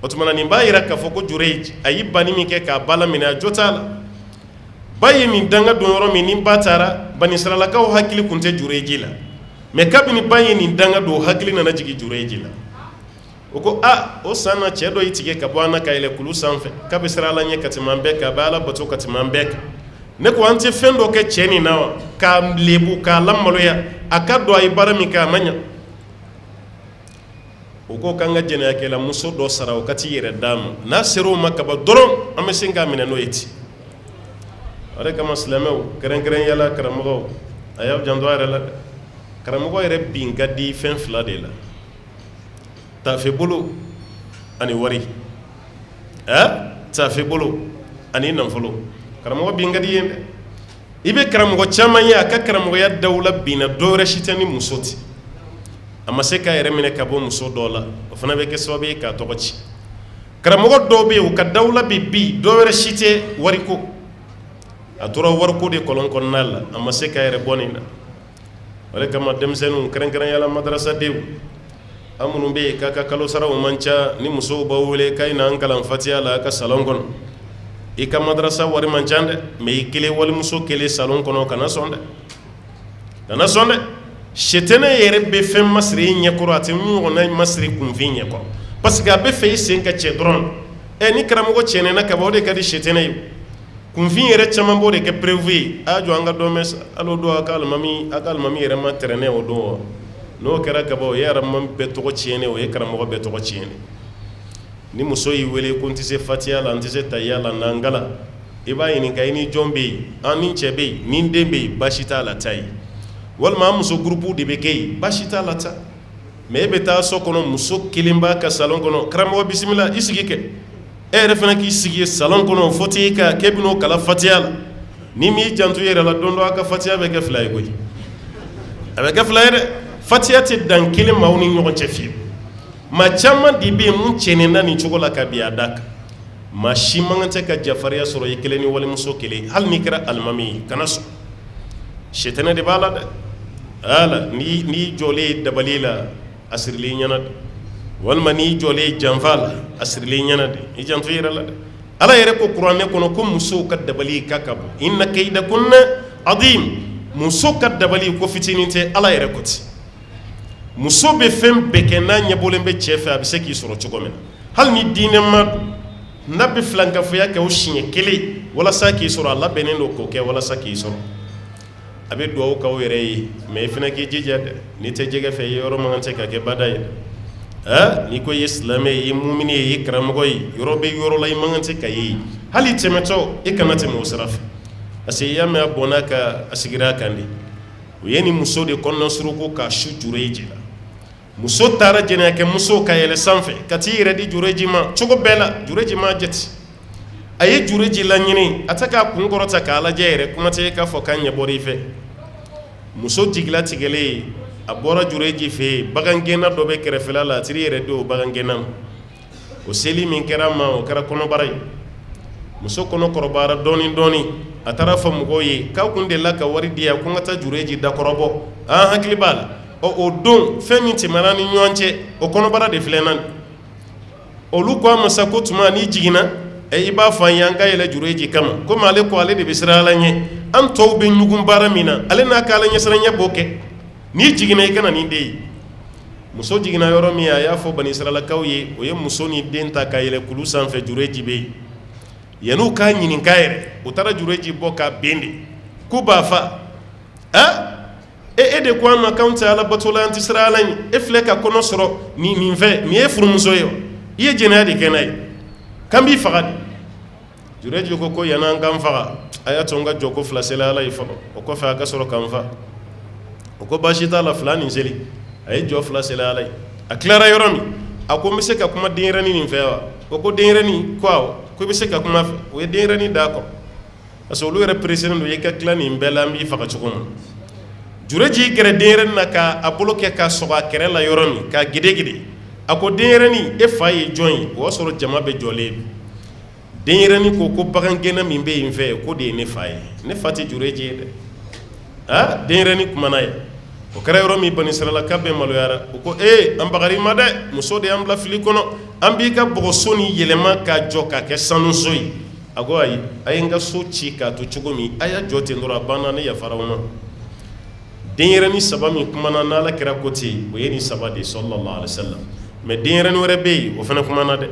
o tuma na nin b'a yira k'a fɔ ko Jureji a ye bani min kɛ k'a ba laminɛ a jo t'a la ba ye nin danga don yɔrɔ min ni ba taara Bani Israilakaw hakili tun tɛ Jureji la mɛ kabini ba ye nin danga don hakili nana jigin Jureji la o ko o san na cɛ dɔ y'i tigɛ ka bɔ an na ka yɛlɛ kulu sanfɛ k'a bɛ siran ala ɲɛ ka tɛmɛ an bɛɛ kan a bɛ ala bato ka tɛmɛ an bɛɛ kan ne ko an tɛ fɛn dɔ kɛ cɛ nin na wa k'a lebu k'a lamaloya a ka don a ye baara min kɛ a ma ɲa o ko k'an ka jɛnɛyakɛla muso dɔ sara o ka t'i yɛrɛ d'a ma n'a sera o ma ka ban dɔrɔn an bɛ se k'a minɛ n'o ye ten o de kama silamɛw kɛrɛnkɛrɛnya la karamɔgɔw a y'aw janto a yɛrɛ la dɛ karamɔgɔ yɛrɛ bin ka di fɛn 2 de la tafe bolo ani wari tafe bolo ani nafolo karamɔgɔ bin ka di ye dɛ i bɛ karamɔgɔ caman ye a ka karamɔgɔya dawula binna dɔ wɛrɛ si tɛ ni muso tɛ a ma se k'a yɛrɛ minɛ ka bɔ muso dɔw la o fana bɛ kɛ sababu ye k'a tɔgɔ ci karamɔgɔ dɔw bɛ yen u ka dawula bɛ bi dɔ wɛrɛ si tɛ wariko a tora wariko de kɔlɔn kɔnɔna la a ma se k'a yɛrɛ bɔ nin na o de kama denmisɛnninw kɛrɛnkɛrɛnyala madarasadenw an minnu bɛ yen k'a ka kalo saraw man ca ni musow b'aw wele k'a na an kalan fatiya la a ka salon kɔnɔ i ka madarasa wari man ca dɛ mɛ i kelen walimuso kelen salon kɔnɔ kana sɔn dɛ sɛtɛnɛ yɛrɛ bɛ fɛn masiri i ɲɛkɔrɔ a tɛ ɲɔgɔnna masiri kunfin ɲɛkɔrɔ parce que a bɛ fɛ i sen ka cɛ dɔrɔn ni karamɔgɔ cɛnɛna ka ban o de ka di sɛtɛnɛ ye kunfin yɛrɛ caman b'o de kɛ prévu ye a jɔ an ka dɔn bɛ hali o don a ka alimami yɛrɛ ma tɛrɛnɛ o don wa n'o kɛra ka ban o ye alimami bɛɛ tɔgɔ tiɲɛnen o ye karamɔgɔ bɛɛ tɔgɔ tiɲɛnen ni muso y'i wele ko n tɛ se fatiya la n tɛ se tahiya la n'an gala i b'a ɲininka i ni jɔn bɛ yen ni cɛ bɛ yen ni den bɛ yen baasi t'a la ta ye walima an muso gurupu de bɛ kɛ yen baasi t'a la ta mɛ e bɛ taa so kɔnɔ muso kelen b'a ka salon kɔnɔ karamɔgɔ bisimila i sigi kɛ e yɛrɛ fana k'i sigi salon kɔnɔ fo t'e ka k'e bɛn'o kala fatiya la ni m'i janto i yɛrɛ la don dɔ a ka fatiya bɛ kɛ 2 ye koyi a bɛ kɛ 2 ye dɛ fatiya tɛ dan kelen maaw ni ɲɔgɔn cɛ fiyewu maa caman de bɛ yen mun cɛnɛna nin cogo la ka bin a da kan maa si man kan tɛ ka jafariya sɔrɔ i kelen ni walimuso kelen hali n'i kɛra alimami ye kana sɔn sɛtɛnɛ de b'a la dɛ ala n'i jɔlen dabali la a sirilen ɲɛna de walima n'i jɔlen janfa la a sirilen ɲɛna de i janto i yɛrɛ la dɛ ala yɛrɛ ko kuranɛ kɔnɔ ko musow ka dabali ka bon inna kaydakunna adim muso ka dabali ko fitinin tɛ ala yɛrɛ ko ten muso bɛ fɛn bɛɛ kɛ n'a ɲɛbɔlen bɛ cɛ fɛ a bɛ se k'i sɔrɔ cogo min na hali ni diinɛ ma don n'a bɛ filankafoya kɛ o siɲɛ kelen walasa k'i sɔrɔ a labɛnnen don k'o kɛ walasa k'i sɔrɔ a bɛ dugawu k'aw yɛrɛ ye mɛ i fana k'i jija dɛ n'i tɛ jɛgɛ fɛ i ye yɔrɔ man kan tɛ ka kɛ bada ye n'i ko i ye silamɛ ye i ye mumini ye i ye karamɔgɔ ye yɔrɔ bɛ yɔrɔ la i man kan tɛ ka ye hali tɛmɛtɔ i kana tɛmɛ o sira fɛ parce que i y'a mɛn a bɔnna ka a sigira a kan de o ye nin muso de kɔnɔna suruku k'a su Jureji la muso taara jɛnɛyakɛ muso ka yɛlɛ sanfɛ ka t'i yɛrɛ di Jureji ma cogo bɛɛ la Jureji ma jate a ye Jureji laɲini a tɛ k'a kun kɔrɔta k'a lajɛ yɛrɛ kuma tɛ k'a fɔ k'a ɲɛ bɔra i fɛ muso jigila tigɛlen a bɔra Jureji fɛ yen bagangɛnna dɔ bɛ kɛrɛfɛla la a tiri yɛrɛ di o bagangɛnna ma o seli min kɛra a ma o kɛra kɔnɔbara ye muso kɔnɔ kɔrɔbayara dɔɔni dɔɔni a taara fɔ mɔgɔw ye k'a kun delila ka wari di yan ko n ka taa Jureji dakɔrɔbɔ an hakili b'a la o don fɛn min tɛmɛna ni ɲɔgɔn cɛ o kɔnɔbara de filɛ na olu ko a ma sa ko tuma n'i jiginna i b'a fɔ an ye an ka yɛlɛ jureji kama komi ale ko ale de bɛ siran ala ɲɛ an tɔw bɛ ɲugun baara min na ale n'a ka ala ɲɛsiranya b'o kɛ n'i jiginna i kana nin den ye muso jiginna yɔrɔ min a y'a fɔ bani israɛlakaw ye o ye muso ni den ta ka yɛlɛ kulu sanfɛ jureji bɛ yen yan'u k'a ɲininka yɛrɛ u taara jureji bɔ k'a ben de k'u b'a fa e de ko an ma k'anw tɛ ala batola an tɛ siran ala ɲɛ e filɛ ka kɔnɔ sɔrɔ nin fɛ nin ye furumuso ye i ye jɛnɛya de kɛ n'a ye k'an b'i faga de jureji ko yan'an k'an faga a y'a to n ka jɔ ko fila seli ala ye fɔlɔ o kɔfɛ a ka sɔrɔ k'an fa o ko baasi t'a la fila nin seli a ye jɔ fila seli ala ye a tilara yɔrɔ min a ko n bɛ se ka kuma denyɛrɛnin nin fɛ wa o ko denyɛrɛnin ko awɔ ko i bɛ se ka kuma fɛ o ye denyɛrɛnin d'a kɔ parce que olu yɛrɛ peresen don i ka tila nin bɛɛ la an b'i faga cogo min jureji gɛrɛ denyɛrɛnin na k'a bolo kɛ k'a sɔgɔ a kɛrɛ la yɔrɔ min k'a gidegide a ko denyɛrɛnin e fa ye jɔn ye o y'a sɔrɔ jama bɛ jɔlen denyɛrɛnin ko bagangɛnna min bɛ yen fɛ ko de ye ne fa ye ne fa tɛ jureji ye dɛ denyɛrɛnin kumana ye o kɛra yɔrɔ min bani israɛlaka bɛɛ maloyara o ko an bagari ma dɛ muso de y'an bila fili kɔnɔ an b'i ka bɔgɔso ni yɛlɛma k'a jɔ k'a kɛ sanuso ye a ko ayi a ye n ka so ci k'a to cogo min a y'a jɔ ten dɔrɔn a banna ne yafara o ma denyɛrɛnin saba min kumana n'ala kɛra ko ten o ye nin saba de ye sallallahu alaihi wa sallam mais denyɛrɛnin wɛrɛ bɛ yen o fana kumana dɛ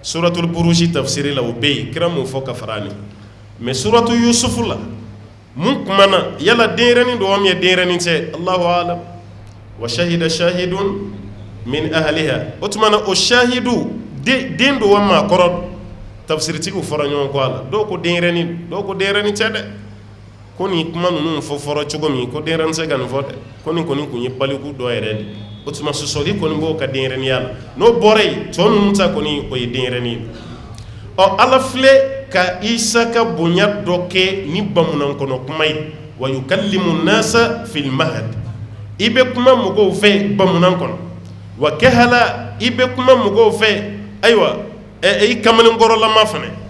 suratul buruji tafsiri la o bɛ yen kira mun fɔ ka fara nin mais suratu yusufu la mun kumana yala denyɛrɛnin don wa min ye denyɛrɛnin tɛ Allahu alam wa shahida shahidun min ahliha o tuma na o shahidu den don wa maakɔrɔ tafsiritigiw fɔra ɲɔgɔn kɔ a la dɔw ko denyɛrɛnin tɛ dɛ ko nin kuma ninnu fɔra cogo min ko denyɛrɛnin tɛ ka nin fɔ dɛ ko nin kɔni kun ye baliku dɔ yɛrɛ de o tuma sɔsɔli kɔni b'o ka denyɛrɛninya la n'o bɔra yen tɔ ninnu ta kɔni o ye denyɛrɛnin ala filɛ ka isa ka bonya dɔ kɛ ni bamunan kɔnɔ kuma ye wa yukallimu nasa fil mahad i bɛ kuma mɔgɔw fɛ bamunan kɔnɔ wa kahala i bɛ kuma mɔgɔw fɛ ayiwa i kamalenkɔrɔlama fana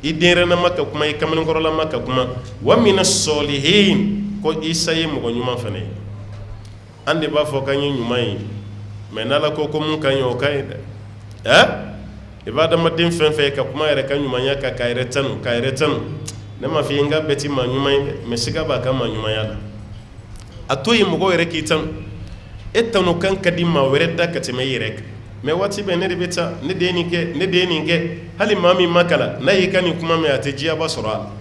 i denyɛrɛnama ka kuma i kamalenkɔrɔlama ka kuma wa mina sɔlihin ko isa ye mɔgɔ ɲuman fana ye an de b'a fɔ k'an ye ɲuman ye mais n'ala ko mun ka ɲi o ka ɲi dɛ i b'a adamaden fɛn fɛn ka kuma yɛrɛ ka ɲumanya kan k'a yɛrɛ tanu ne m'a fɔ i ye n ka bɛɛ ti maa ɲuman ye dɛ mais siga b'a ka maa ɲumanya la a to yen mɔgɔ yɛrɛ k'i tanu e tanu kan ka di maa wɛrɛ da ka tɛmɛ i yɛrɛ kan mais waati bɛɛ ne de bɛ taa ne de ye nin kɛ hali maa min ma kalan n'a y'i ka nin kuma mɛn a tɛ diyaba sɔrɔ a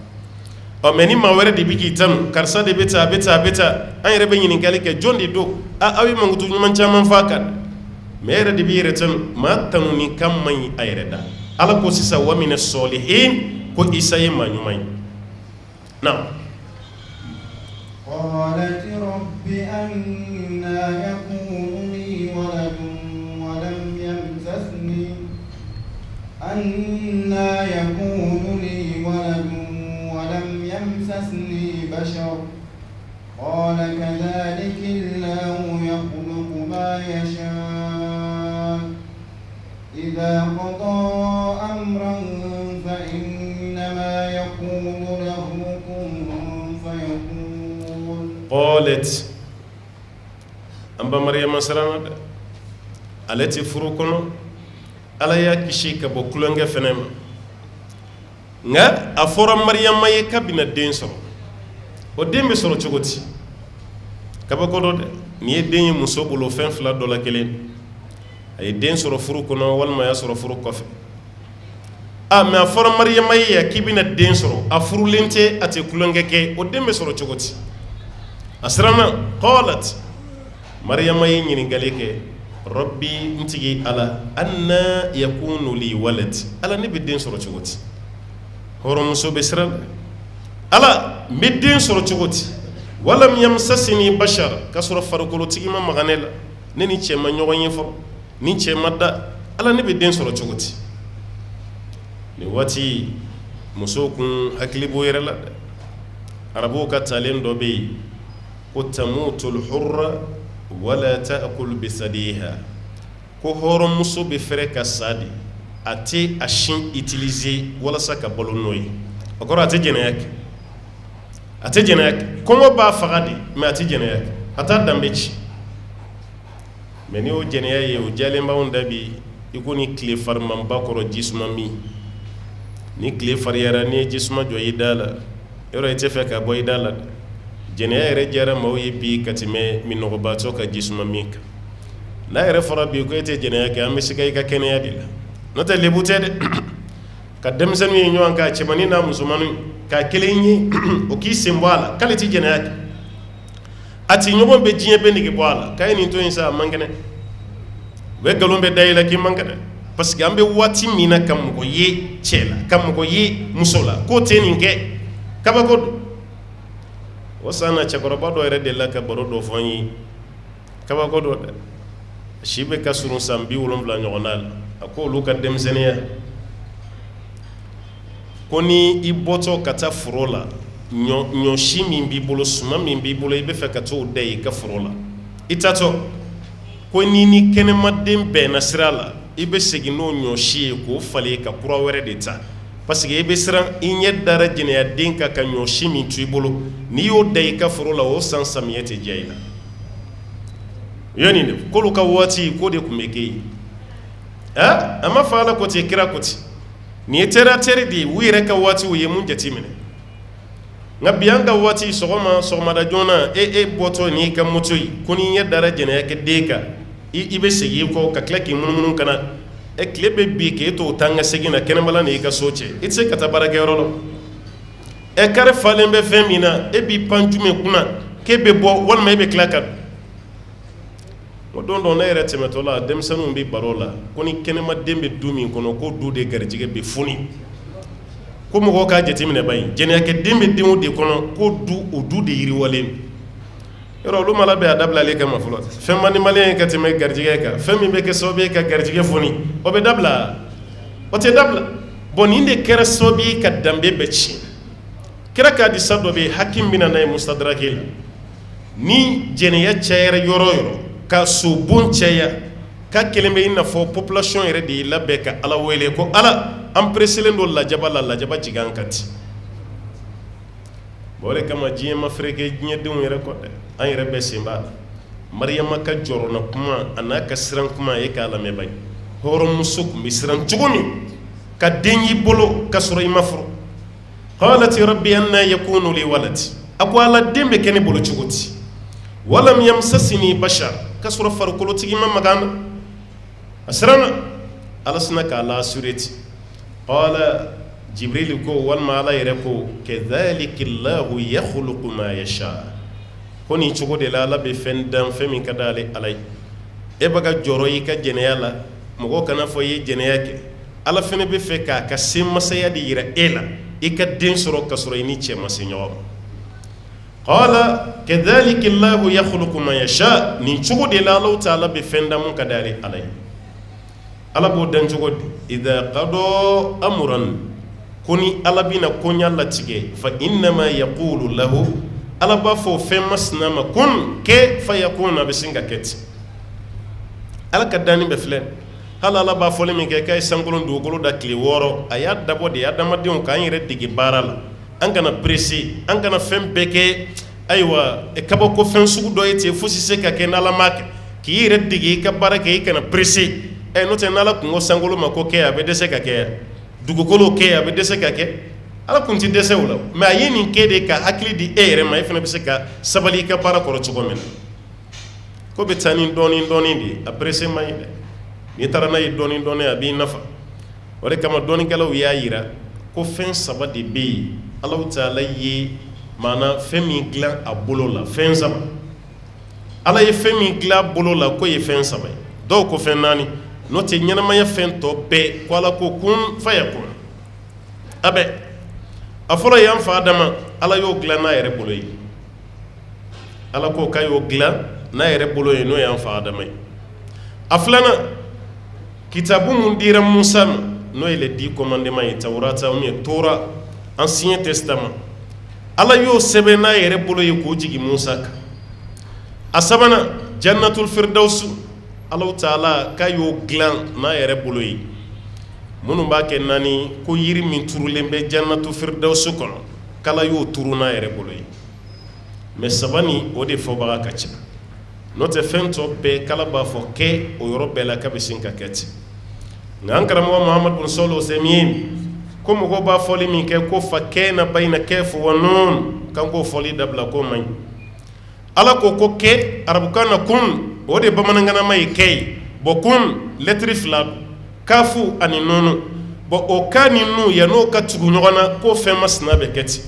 la mais ni maa wɛrɛ de bɛ k'i tanu karisa de bɛ taa an yɛrɛ bɛ ɲininkali kɛ jɔn de don aw ye mankutu ɲuman caman fɔ a kan mais yɛrɛ de bɛ yɛrɛ tanu maa tanu ni kan man ɲi a yɛrɛ da ala ko sisan wa mina sɔlihin ko isa ye maa ɲuman ye na قالت رب أنى يكون لي ولد ولم يمسسني بشر قال كذلك الله يخلق ما يشاء إذا قضى أمرا فإنما يقول له كن فيكون قالت أنبا مريم سلامة التي فرقنا ala y'a kisi ka bɔ kulonkɛ fɛnɛ ma nka a fɔra mariyama ye k'a bɛna den sɔrɔ o den bɛ sɔrɔ cogo di kabako dɔ dɛ nin ye den ye muso bolo fɛn fila dɔ la kelen a ye den sɔrɔ furu kɔnɔ walima a y'a sɔrɔ furu kɔfɛ mɛ a fɔra mariyama ye yan k'i bɛna den sɔrɔ a furulen tɛ a tɛ kulonkɛ kɛ o den bɛ sɔrɔ cogo di a siranna qalat mariyama ye ɲininkali kɛ rabbi ntigi ala anna yakunu li walad ala ne bɛ den sɔrɔ cogo di hɔrɔnmuso bɛ siran ala n bɛ den sɔrɔ cogo di walam yamsasini bashar k'a sɔrɔ farikolotigi ma maga ne la ne ni cɛ ma ɲɔgɔn ye fɔlɔ ni cɛ ma da ala ne bɛ den sɔrɔ cogo di nin waati musow kun hakili b'o yɛrɛ la dɛ arabuw ka taalen dɔ bɛ yen ko tamutul hurra wala ta'kul bisadiha ko hɔrɔnmuso bɛ fɛrɛ ka sa de a tɛ a sin utiliser walasa ka balo n'o ye o kɔrɔ a tɛ jɛnɛya kɛ kɔngɔ b'a faga de mais a tɛ jɛnɛya kɛ a t'a danbe ci mais ni o jɛnɛya ye o jɛlen b'anw da bi i ko ni tile farimanba kɔrɔ jisuma min ni tile fariyara ni ye jisuma jɔ i da la yɔrɔ i tɛ fɛ ka bɔ i da la jɛnɛya yɛrɛ diyara maaw ye bi ka tɛmɛ minɔgɔbaatɔ ka jisuma min kan n'a yɛrɛ fɔra bi ko e tɛ jɛnɛya kɛ an bɛ siga i ka kɛnɛya de la n'o tɛ lebu tɛ dɛ ka denmisɛnninw ye ɲɔgɔn kan cɛmannin n'a musomannin k'a kelen ye o k'i sen bɔ a la k'ale tɛ jɛnɛya kɛ a ti ɲɔgɔn bɛ diɲɛ bɛɛ nege bɔ a la k'a ye nin to yen sa a man kɛnɛ u bɛ nkalon bɛ da i la k'i man kɛnɛ parce que an bɛ waati min na ka mɔgɔ ye cɛ la ka mɔgɔ ye muso la k'o tɛ nin kɛ kabako don o san na cɛkɔrɔba dɔ yɛrɛ delila ka baro dɔ fɔ n ye kabako don dɛ si bɛ ka surun san 70 ɲɔgɔn na la a ko olu ka denmisɛnniya ko ni i bɔtɔ ka taa foro la ɲɔ si min b'i bolo suma min b'i bolo i bɛ fɛ ka t'o da i ka foro la i tatɔ ko ni kɛnɛmaden bɛnna sira la i bɛ segin n'o ɲɔ si ye k'o falen ka kura wɛrɛ de ta parce que i bɛ siran i ɲɛ dara jɛnɛyaden kan ka ɲɔ si min to i bolo n'i y'o da i ka foro la o san samiyɛ tɛ diya i la yɔni de k'olu ka waati k'o de tun bɛ kɛ yen a ma fɔ ala ko ten kira ko ten nin ye teri de ye u yɛrɛ ka waati u ye mun jateminɛ nka bi an ka waati sɔgɔmada joona e bɔtɔ n'i ka moto ye ko n'i ɲɛ dara jɛnɛyakɛden kan i bɛ segin i kɔ ka tila k'i munumunu ka na tile bɛ bi k'e to taa n ka segin na kɛnɛmala ni i ka so cɛ i tɛ se ka taa baarakɛyɔrɔ la kari falen bɛ fɛn min na e b'i pan jumɛn kunna k'e bɛ bɔ walima e bɛ tila ka o don dɔ ne yɛrɛ tɛmɛtɔ la denmisɛnninw bɛ baro la ko ni kɛnɛmaden bɛ du min kɔnɔ ko du de garijɛgɛ bɛ foni ko mɔgɔw k'a jateminɛ ba in jɛnɛyakɛden bɛ den o de kɔnɔ ko o du de yiriwalen yɔrɔ olu ma labɛn a dabila ale kama fɔlɔ fɛn man di maliyɛn ye ka tɛmɛ garijɛgɛ kan fɛn min bɛ kɛ sababu ye ka garijɛgɛ foni o bɛ dabila o tɛ dabila bon nin de kɛra sababu ye ka danbe bɛɛ tiɲɛ kira ka hadisa dɔ bɛ yen hakim bɛ na n'a ye musadaraki la ni jɛnɛya cayara yɔrɔ o yɔrɔ ka sobon caya ka kelen bɛ i n'a fɔ population yɛrɛ de y'i labɛn ka ala wele ko ala an preselen don lajaba la lajaba jigin an kan ten o de kama diɲɛ ma fereke diɲɛdenw yɛrɛ kɔ dɛ an yɛrɛ bɛɛ sen b'a la mariyama ka jɔrɔna kuma a n'a ka siran kuma e k'a lamɛn ba ye hɔrɔnmuso tun bɛ siran cogo min ka den y'i bolo ka sɔrɔ i ma furu qalati rabbi anna yakunu li waladi a ko ala den bɛ kɛ ne bolo cogo di walam yamsasini bashar ka sɔrɔ farikolotigi ma magan na a siranna ala sina k'a la assuré ten qala jibril ko walima ala yɛrɛ ko kadhalika allahu yakhluqu ma yasha ko nin cogo de la ala bɛ fɛn dan fɛn min ka d'ale ala ye e bɛ ka jɔrɔ i ka jɛnɛya la mɔgɔ kana fɔ i ye jɛnɛya kɛ ala fɛnɛ bɛ fɛ k'a ka senmasaya de yira e la i ka den sɔrɔ ka sɔrɔ i ni cɛ ma se ɲɔgɔn ma qala kadhalika allahu yakhluqu ma yasha nin cogo de la ala ta'ala bɛ fɛn dan mun ka d'ale ala ye ala b'o dan cogo di idha qada amran ko ni ala bɛna koɲa latigɛ fa innama yaqulu lahu ala b'a fɔ fɛn masina ma kun kɛ fa yakun a bɛ sin ka kɛ ten ala ka danni bɛ filɛ hali ala b'a fɔli min kɛ k'a ye sankolon dugukolo da tile 6 a y'a dabɔ de adamadenw k'an yɛrɛ dege baara la an kana presse an kana fɛn bɛɛ kɛ ayiwa kabako fɛn sugu dɔ ye ten fosi se ka kɛ n'ala m'a kɛ k'i yɛrɛ dege i ka baara kɛ i kana presse n'o tɛ n'ala kun ko sankolo ma ko kɛ a bɛ dɛsɛ ka kɛ yan dugukolo kɛ a bɛ dɛsɛ ka kɛ ala kun tɛ dɛsɛ o la mɛ a ye nin kɛ de ka hakili di e yɛrɛ ma e fana bɛ se ka sabali i ka baara kɔrɔ cogo min na ko bɛ taa ni dɔɔni dɔɔni de ye a presse man ɲi dɛ n'i taara n'a ye dɔɔni dɔɔni a b'i nafa o de kama dɔɔnikɛlaw y'a yira ko fɛn 3 de bɛ yen ala ta'ala ye maana fɛn min dilan a bolo la fɛn 3 ala ye fɛn min dilan a bolo la ko ye fɛn 3 ye dɔw ko fɛn 4 n'o tɛ ɲɛnamaya fɛn tɔ bɛɛ ko ala ko kun fayakun a bɛ a fɔlɔ y'an fa Adama ala y'o dilan n'a yɛrɛ bolo ye ala ko k'a y'o dilan n'a yɛrɛ bolo ye n'o y'an fa Adama ye a filanan kitabu mun dira Musa ma n'o ye le 10 commandements ye Tawrata ou bien Torah Ancien Testament ala y'o sɛbɛn n'a yɛrɛ bolo ye k'o jigin Musa kan a sabanan Jannatul Firdaus ala ta'ala k'a y'o dilan n'a yɛrɛ bolo ye minnu b'a kɛ 4 ko yiri min turulen bɛ Jannatul Firdaus kɔnɔ k'ala y'o turu n'a yɛrɛ bolo ye mais 3 nin o de fɔbaga ka ca n'o tɛ fɛn tɔ bɛɛ kala b'a fɔ kɛ o yɔrɔ bɛɛ la k'a bɛ sin ka kɛ ten nka an karamɔgɔ Muhamadu bin Sɔli Usɛmini ko mɔgɔw b'a fɔli min kɛ ko fa kɛna bayina kɛfu wa nun kan k'o fɔli dabila k'o man ɲi Ala ko ko kɛ arabukan na kun o de bamanankanama ye kɛ ye bon kun lɛtiri 2 kafu ani nunu bon o ka ni nu yan'o ka tugu ɲɔgɔn na k'o fɛn masina bɛ kɛ ten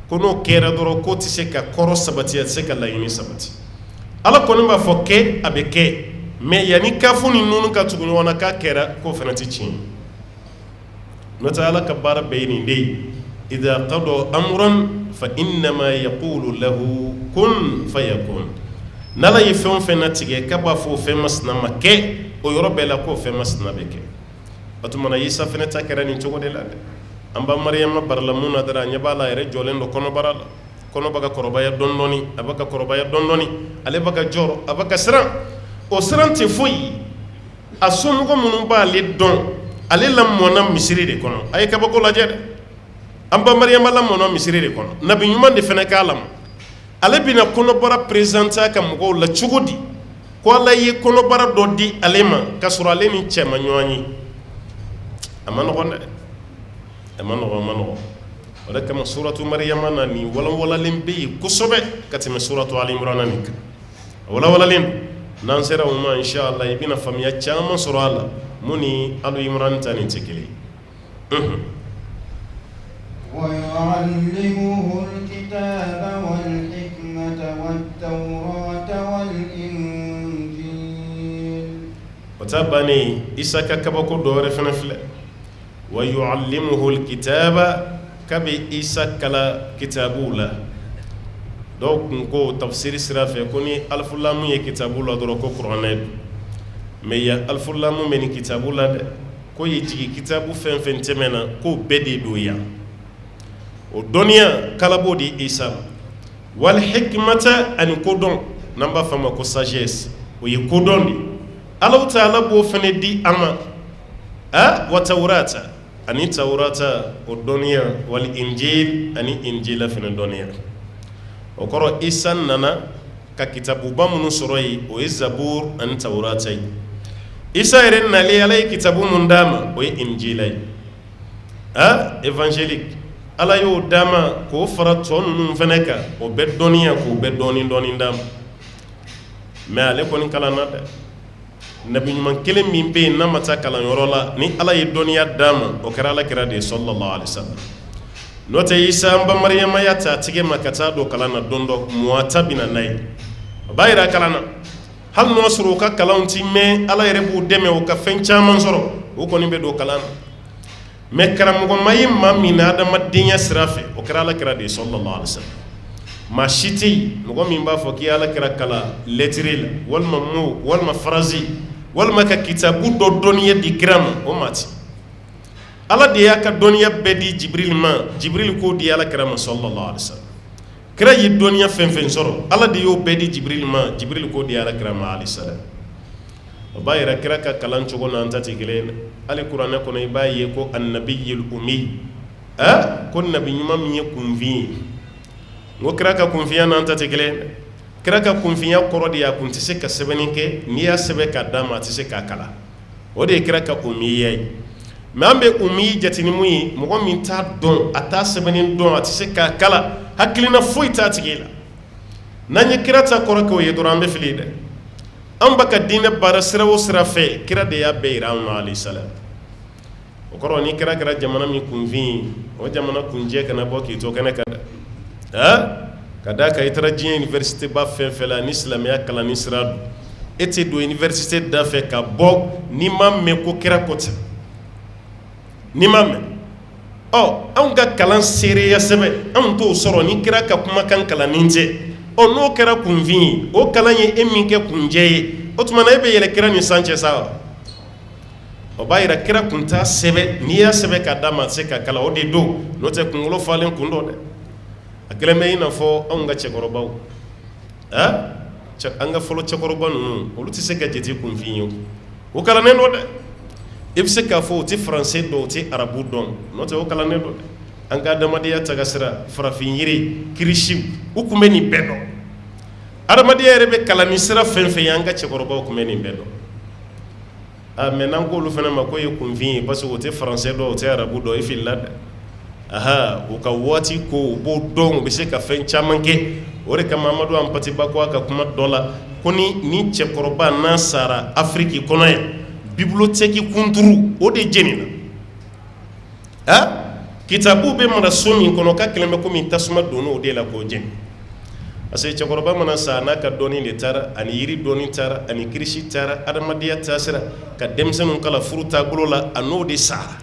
ko n'o kɛra dɔrɔn k'o tɛ se ka kɔrɔ sabati a tɛ se ka laɲini sabati Ala kɔni b'a fɔ kɛ a bɛ kɛ mais yanni kafu ni nunu ka tugu ɲɔgɔn na k'a kɛra k'o fana tɛ tiɲɛ n'o tɛ Ala ka baara bɛɛ ye nin de ye idha qada amran fa innama yaqulu lahu kun fayakun n'Ala ye fɛn o fɛn latigɛ k'a b'a fɔ o fɛn masina ma kɛ o yɔrɔ bɛɛ la k'o fɛn masina bɛ kɛ o tumana Isa fana ta kɛra nin cogo de la dɛ an ba Mariyama barala mun na dara ɲɛ b'a la yɛrɛ jɔlen don kɔnɔbara la kɔnɔ bɛ ka kɔrɔbaya dɔɔni dɔɔni a bɛ ka kɔrɔbaya dɔɔni dɔɔni ale bɛ ka jɔrɔ a bɛ ka siran o siran tɛ foyi a somɔgɔ minnu b'ale dɔn ale lamɔna misiri de kɔnɔ a ye kabako lajɛ dɛ an ba Mariyama lamɔna misiri de kɔnɔ nabi ɲuman de fana k'a lamɔ ale bɛna kɔnɔbara présenter ka mɔgɔw la cogo di ko Ala ye kɔnɔbara dɔ di ale ma k'a sɔrɔ ale ni cɛ ma ɲɔgɔn ye a ma nɔgɔn dɛ a ma nɔgɔn o de kama suratu Mariyama na nin walawalalen bɛ yen kosɛbɛ ka tɛmɛ suratu Ali Imran nin kan a walawalalen n'an sera o ma inshallah i bɛna faamuya caman sɔrɔ a la mun ni Ali Imran ta nin tɛ kelen ye ويعلمه الكتاب والحكمة والتوراة والإنجيل وتابعني إساك كبكو دور فنفل ويعلمه الكتاب كبي إساك لا كتابولا دوك نكو تفسير سرافة كوني ألف اللام يكتابولا دروكو قرآن ميا ألف اللام من كتابولا كو يجي كتابو فن فن تمنا كو بدي دويا o dɔnniya kalabo di Isa wal hikmata ani kodɔn n'an b'a fɔ a ma ko sagesse o ye kodɔn de Alahu Taala b'o fana di an ma wa tawrata ani tawrata o dɔnniya wal injil ani injila fana dɔnniya o kɔrɔ Isa nana ka kitabuba minnu sɔrɔ yen o ye zabur ani tawrata ye Isa yɛrɛ nalen Ala ye kitabu mun d'a ma o ye injila ye évangélique Ala y'o d'a ma k'o fara tɔ ninnu fana kan o bɛ dɔnniya k'o bɛ dɔɔni dɔɔni d'a ma mais ale kɔni kalanna dɛ nabi ɲuman kelen min bɛ yen n'a ma taa kalanyɔrɔ la ni Ala ye dɔnniya d'a ma o kɛra Alakira de ye sallallahu alaihi wasallam n'o tɛ Isa an ba Mariyama y'a ta a tigɛ ma ka taa don kalan na don dɔ muwata bɛ na n'a ye o b'a yira kalan na hali n'o sɔrɔ u ka kalanw ti mɛn Ala yɛrɛ b'u dɛmɛ u ka fɛn caman sɔrɔ o kɔni bɛ don kalan na mais karamɔgɔ ma ye maa min na adamadenya sira fɛ o kɛra Alakira de ye sallallahu alaihi wasallam maa si tɛ yen mɔgɔ min b'a fɔ k'i ye Alakira kalan lettre la walima mot walima phrase walima ka kitabu dɔ dɔnniya di kira ma o maa tɛ Ala de y'a ka dɔnniya bɛɛ di Jibril ma Jibril k'o di Alakira ma sallallahu alaihi wasallam kira ye dɔnniya fɛn fɛn sɔrɔ Ala de y'o bɛɛ di Jibril ma Jibril k'o di Alakira ma alaihi salam o b'a yira kira ka kalan cogo n'an ta tɛ kelen ye hali kuranɛ kɔnɔ i b'a ye ko annabiyul ummi ko nabi ɲuman min ye kunfin ye n ko kira ka kunfinya n'an ta tɛ kelen ye kira ka kunfinya kɔrɔ de ye a kun tɛ se ka sɛbɛnni kɛ n'i y'a sɛbɛn k'a d'a ma a tɛ se k'a kalan o de ye kira ka ummiya ye mais an bɛ ummi jate ni mun ye mɔgɔ min t'a dɔn a t'a sɛbɛnni dɔn a tɛ se k'a kalan hakilina foyi t'a tigi la n'an ye kira ta kɔrɔ kɛ o ye dɔrɔn an bɛ fili dɛ an b'a ka diinɛ baara sira o sira fɛ kira de y'a bɛɛ yira an na alayhi salam o kɔrɔ ni kira kɛra jamana min kunfin o jamana kunjɛ kana bɔ k'i to kɛnɛ kan dɛ ka d'a kan i taara diɲɛ université ba fɛn fɛn la ni silamɛya kalanni sira don e tɛ don université da fɛ ka bɔ n'i ma mɛn ko kira ko tɛ n'i ma mɛn anw ka kalan seereya sɛbɛn anw t'o sɔrɔ ni kira ka kumakan kalanni tɛ n'o kɛra kunfin ye o kalan ye e min kɛ kunjɛ ye o tuma na e bɛ yɛlɛ kira ni sanfɛ sa o b'a yira kira kun t'a sɛbɛn n'i y'a sɛbɛn k'a d'a ma a tɛ se ka kalan o de don n'o tɛ kunkolo falen kun dɔ dɛ a gɛlɛn bɛ i n'a fɔ anw ka cɛkɔrɔbaw an ka fɔlɔ cɛkɔrɔba ninnu olu tɛ se ka jate kunfin ye o kalannen don dɛ i bɛ se k'a fɔ o tɛ faransɛ dɔn o tɛ arabu dɔn n'o tɛ o kalannen don dɛ an ka adamadenya taga sira farafin yiri kirisiw u tun bɛ nin bɛɛ dɔn adamadenya yɛrɛ bɛ kalan ni sira fɛn fɛn ye an ka cɛkɔrɔbaw kun bɛ nin bɛɛ dɔn mais n'an k'olu fana ma ko ye kunfin ye parce que o tɛ faransɛ dɔn o tɛ arabu dɔn i filila dɛ u ka waati ko u b'o dɔn u bɛ se ka fɛn caman kɛ o de kama Amadu Ampatiba ko a ka kuma dɔ la ko ni cɛkɔrɔba n'a sara Afiriki kɔnɔ yan bibliotɛki kunturu o de jenina kitabu bɛ mara so min kɔnɔ k'a kɛlen bɛ komi tasuma donna o de la k'o jeni parce que cɛkɔrɔba mana sa n'a ka dɔnni de taara ani yiri dɔnni taara ani kirisi taara adamadenya taasira ka denmisɛnninw kala furu taabolo la a n'o de sara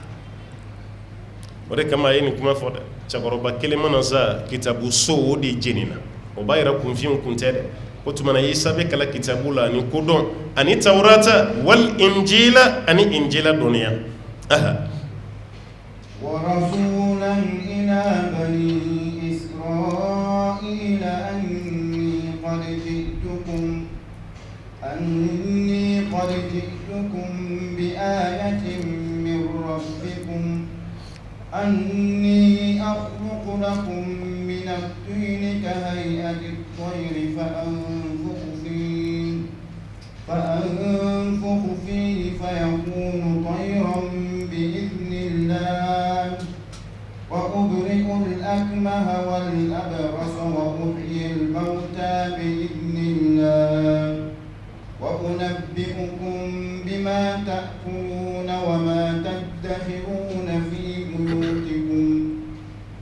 o de kama a ye nin kuma fɔ dɛ cɛkɔrɔba kelen mana sa kitabu so o de jenina o b'a yɛrɛ kunfinw kun tɛ dɛ ko tuma na Isa bɛ kala kitabu la ani kodɔn ani tawurata wal injila ani injila dɔnniya ورسولا إلى بني إسرائيل أني قد جئتكم بآية من ربكم أني أخلق لكم من الطين كهيئة الطير فأنفخ فيه فيكون طيرا بإذن الله وأبرئ الأكمه والأبرص وأحيي الموتى بإذن الله وأنبئكم بما تأكلون وما تدخرون في بيوتكم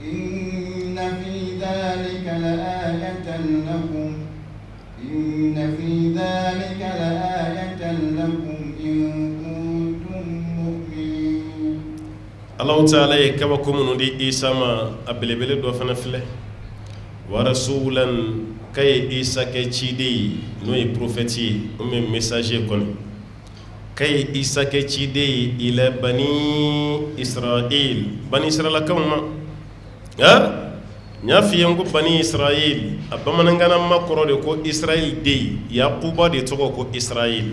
إن في ذلك لآية لكم إن كنتم مؤمنين. الله تعالى يكبكم ندي إيسا ما أبلبل دوفنا فله ورسولا كي إيسا كي تشيدي نوي بروفيتي أمي مساجي كوني كي إيسا كي تشيدي إلى بني إسرائيل بني إسرائيل كوما nya fiye ngo bani Israel abamanangana makoro de ko Israel de Yaquba de toko ko Israel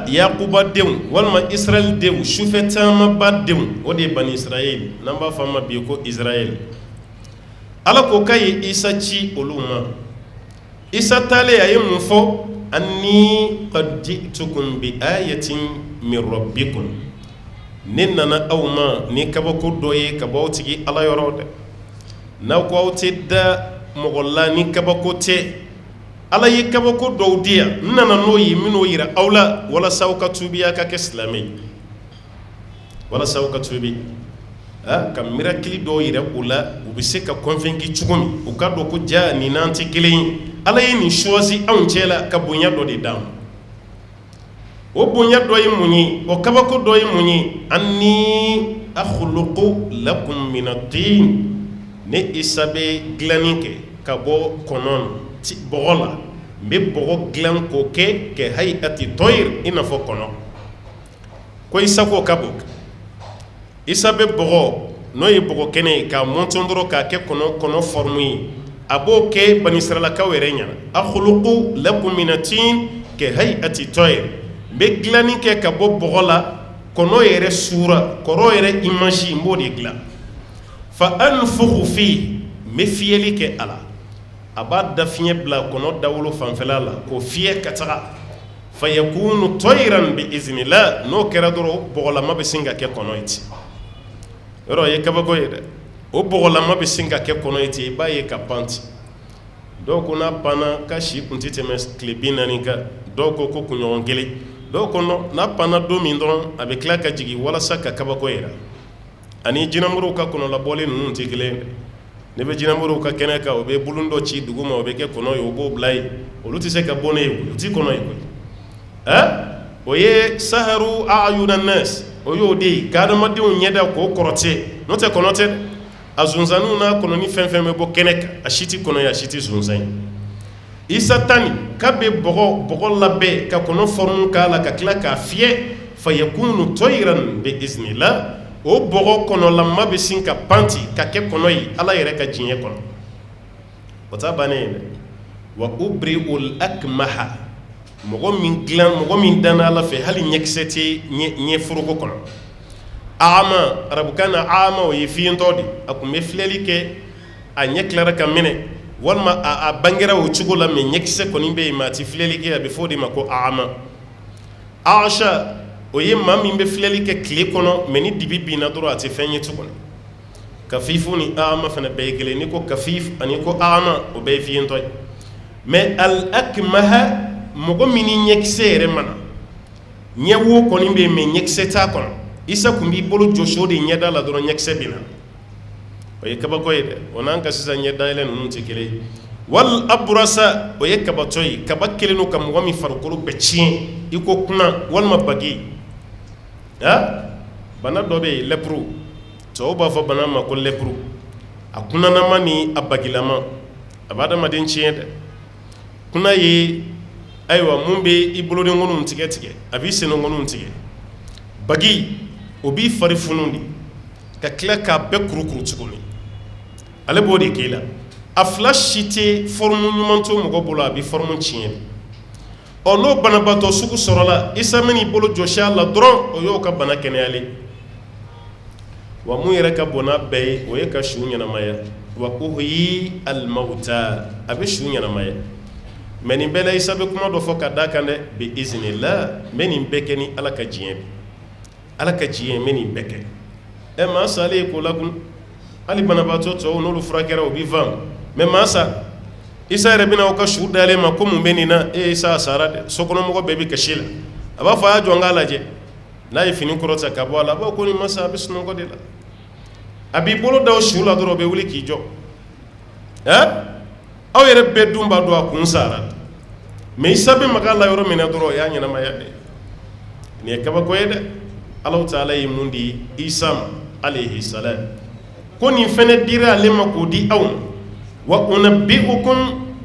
Yaquba de walma Israel de shufetama badde o de bani Israel namba fama bi ko Israel ala ko kay Isa ci uluma Isa tale ay mufo anni qad ji'tukum bi ayatin min rabbikum ninna awma ni kabako doye kabawtigi ala yorode na ko awte da mogolla ni kabako te ala yi kabako dowdiya nana no yi mino yira awla wala sawka tubiya ka ke islamai wala sawka tubi ka miracle do yira ula ubise ka convaincre chugumi u ka do ko ja ni nanti kilin ala yi ni choisi anchela ka bunya do de dam o bunya do yi munyi o kabako do yi munyi anni akhluqu lakum min at-tin ne isabe glaninke ka bo konon ti bogola me bogo glan ko ke hayati toyr ina fo kono ko isa ko kabuk isabe bogo no yi bogo kene ka montondro ka ke kono formi abo ke bani israila ka werenya akhluqu lakum min atin ke hayati toyr me glaninke ka bo bogola kono yere sura koro yere image mbodi glan fa anfukhu fi me fiyeli ke ala aba da fiye bla kono dawlo fanfela la ko fiye katara fa yakunu tayran bi iznillah no kera doro bogola mabe singa ke kono iti ro ye kabago yede o bogola mabe singa ke kono iti ba ye kapanti do ko na pana kashi kuntite mes klebina nika do ko ko kunyo ngeli do ko no na pana do min don abe klaka jigi wala saka kabago yera ani jinamuru ka kono la bole nunu tigile ne be jinamuru ka kene ka o be bulundo ci duguma o be ke kono yo bo blay o luti se ka bone yo ti kono yo o ye saharu ayunan nas o yo de kada madi on nyeda ko korote no te kono te azunzanu na kono ni fenfen me bo kene ka ashiti kono ya ashiti zunzan isa tani ka be bogo labbe ka kono formu ka la ka kla ka fie fa yakunu tayran bi iznillah o bogo kono lamma be sinka panti ka ke kono yi ala yere ka jinye kono wata bane wa ubri'ul akmaha mogo min dana la fe hali nyekseti nye furuko kono ama rabukana ama o yifi ndodi aku me fleli ke a nyeklara ka mene walma a bangera o cogo la mais ɲɛkisɛ kɔni bɛ yen maa ti filɛli kɛ a bɛ fɔ o de ma ko ama aasha o ye maa min bɛ filɛli kɛ tile kɔnɔ mais ni dibi binna dɔrɔn a tɛ fɛn ye tuguni kafifu ni ama fana bɛɛ ye kelen ni ko kafif ani ko ama o bɛɛ ye fiyentɔ ye mais al akmaha mɔgɔ min ni ɲɛkisɛ yɛrɛ mana ɲɛ wo kɔni bɛ yen mais ɲɛkisɛ t'a kɔnɔ isa kun b'i bolo jɔsi o de ɲɛda la dɔrɔn ɲɛkisɛ bɛ na o ye kabako ye dɛ o n'an ka sisan ɲɛdayɛlɛ ninnu tɛ kelen ye wal aburasa o ye kabatɔ ye kaba kelen don ka mɔgɔ min farikolo bɛɛ tiɲɛ i ko kunna walima bagi bana dɔ bɛ yen lɛpuru tubabu b'a fɔ bana ma ko lɛpuru a kunnanama ni a bagilama a b'a adamaden tiɲɛ dɛ kunna ye ayiwa mun bɛ i bolodenkɔniw tigɛ tigɛ a b'i sendenkɔniw tigɛ bagi o b'i fari funu de ka tila k'a bɛɛ kurukuru tuguni ale b'o de k'e la a fila si tɛ forme ɲuman to mɔgɔ bolo a bɛ forme tiɲɛ de n'o banabaatɔ sugu sɔrɔla isa min i bolo jɔsi a la dɔrɔn o y'o ka bana kɛnɛyalen wa mun yɛrɛ ka bon n'a bɛɛ ye o ye ka su ɲɛnamaya wa uhyi al-mawta a bɛ su ɲɛnamaya mais nin bɛɛ la isa bɛ kuma dɔ fɔ ka d'a kan dɛ bi iznillah n bɛ nin bɛɛ kɛ ni ala ka diɲɛ ala ka diɲɛ n bɛ nin bɛɛ kɛ maa salen ye ko la kun hali banabaatɔ tɔw n'olu furakɛra o b'i faamu mais maa sa isa yɛrɛ bɛna aw ka su dalen ma ko mun bɛ nin na isa a sara dɛ sokɔnɔmɔgɔ bɛɛ bɛ kasi la a b'a fɔ a y'a jɔ n k'a lajɛ n'a ye fini kɔrɔta ka bɔ a la a b'a ko nin masa a bɛ sunɔgɔ de la a b'i bolo da o su la dɔrɔn o bɛ wuli k'i jɔ aw yɛrɛ bɛɛ dun b'a dɔn a kun sara mais isa bɛ maga la yɔrɔ min na dɔrɔn o y'a ɲɛnamaya de nin ye kabako ye dɛ Allahu Taala ye mun di Isa ma alayhi salam ko nin fɛnɛ dira ale ma k'o di aw wa unabbi'ukum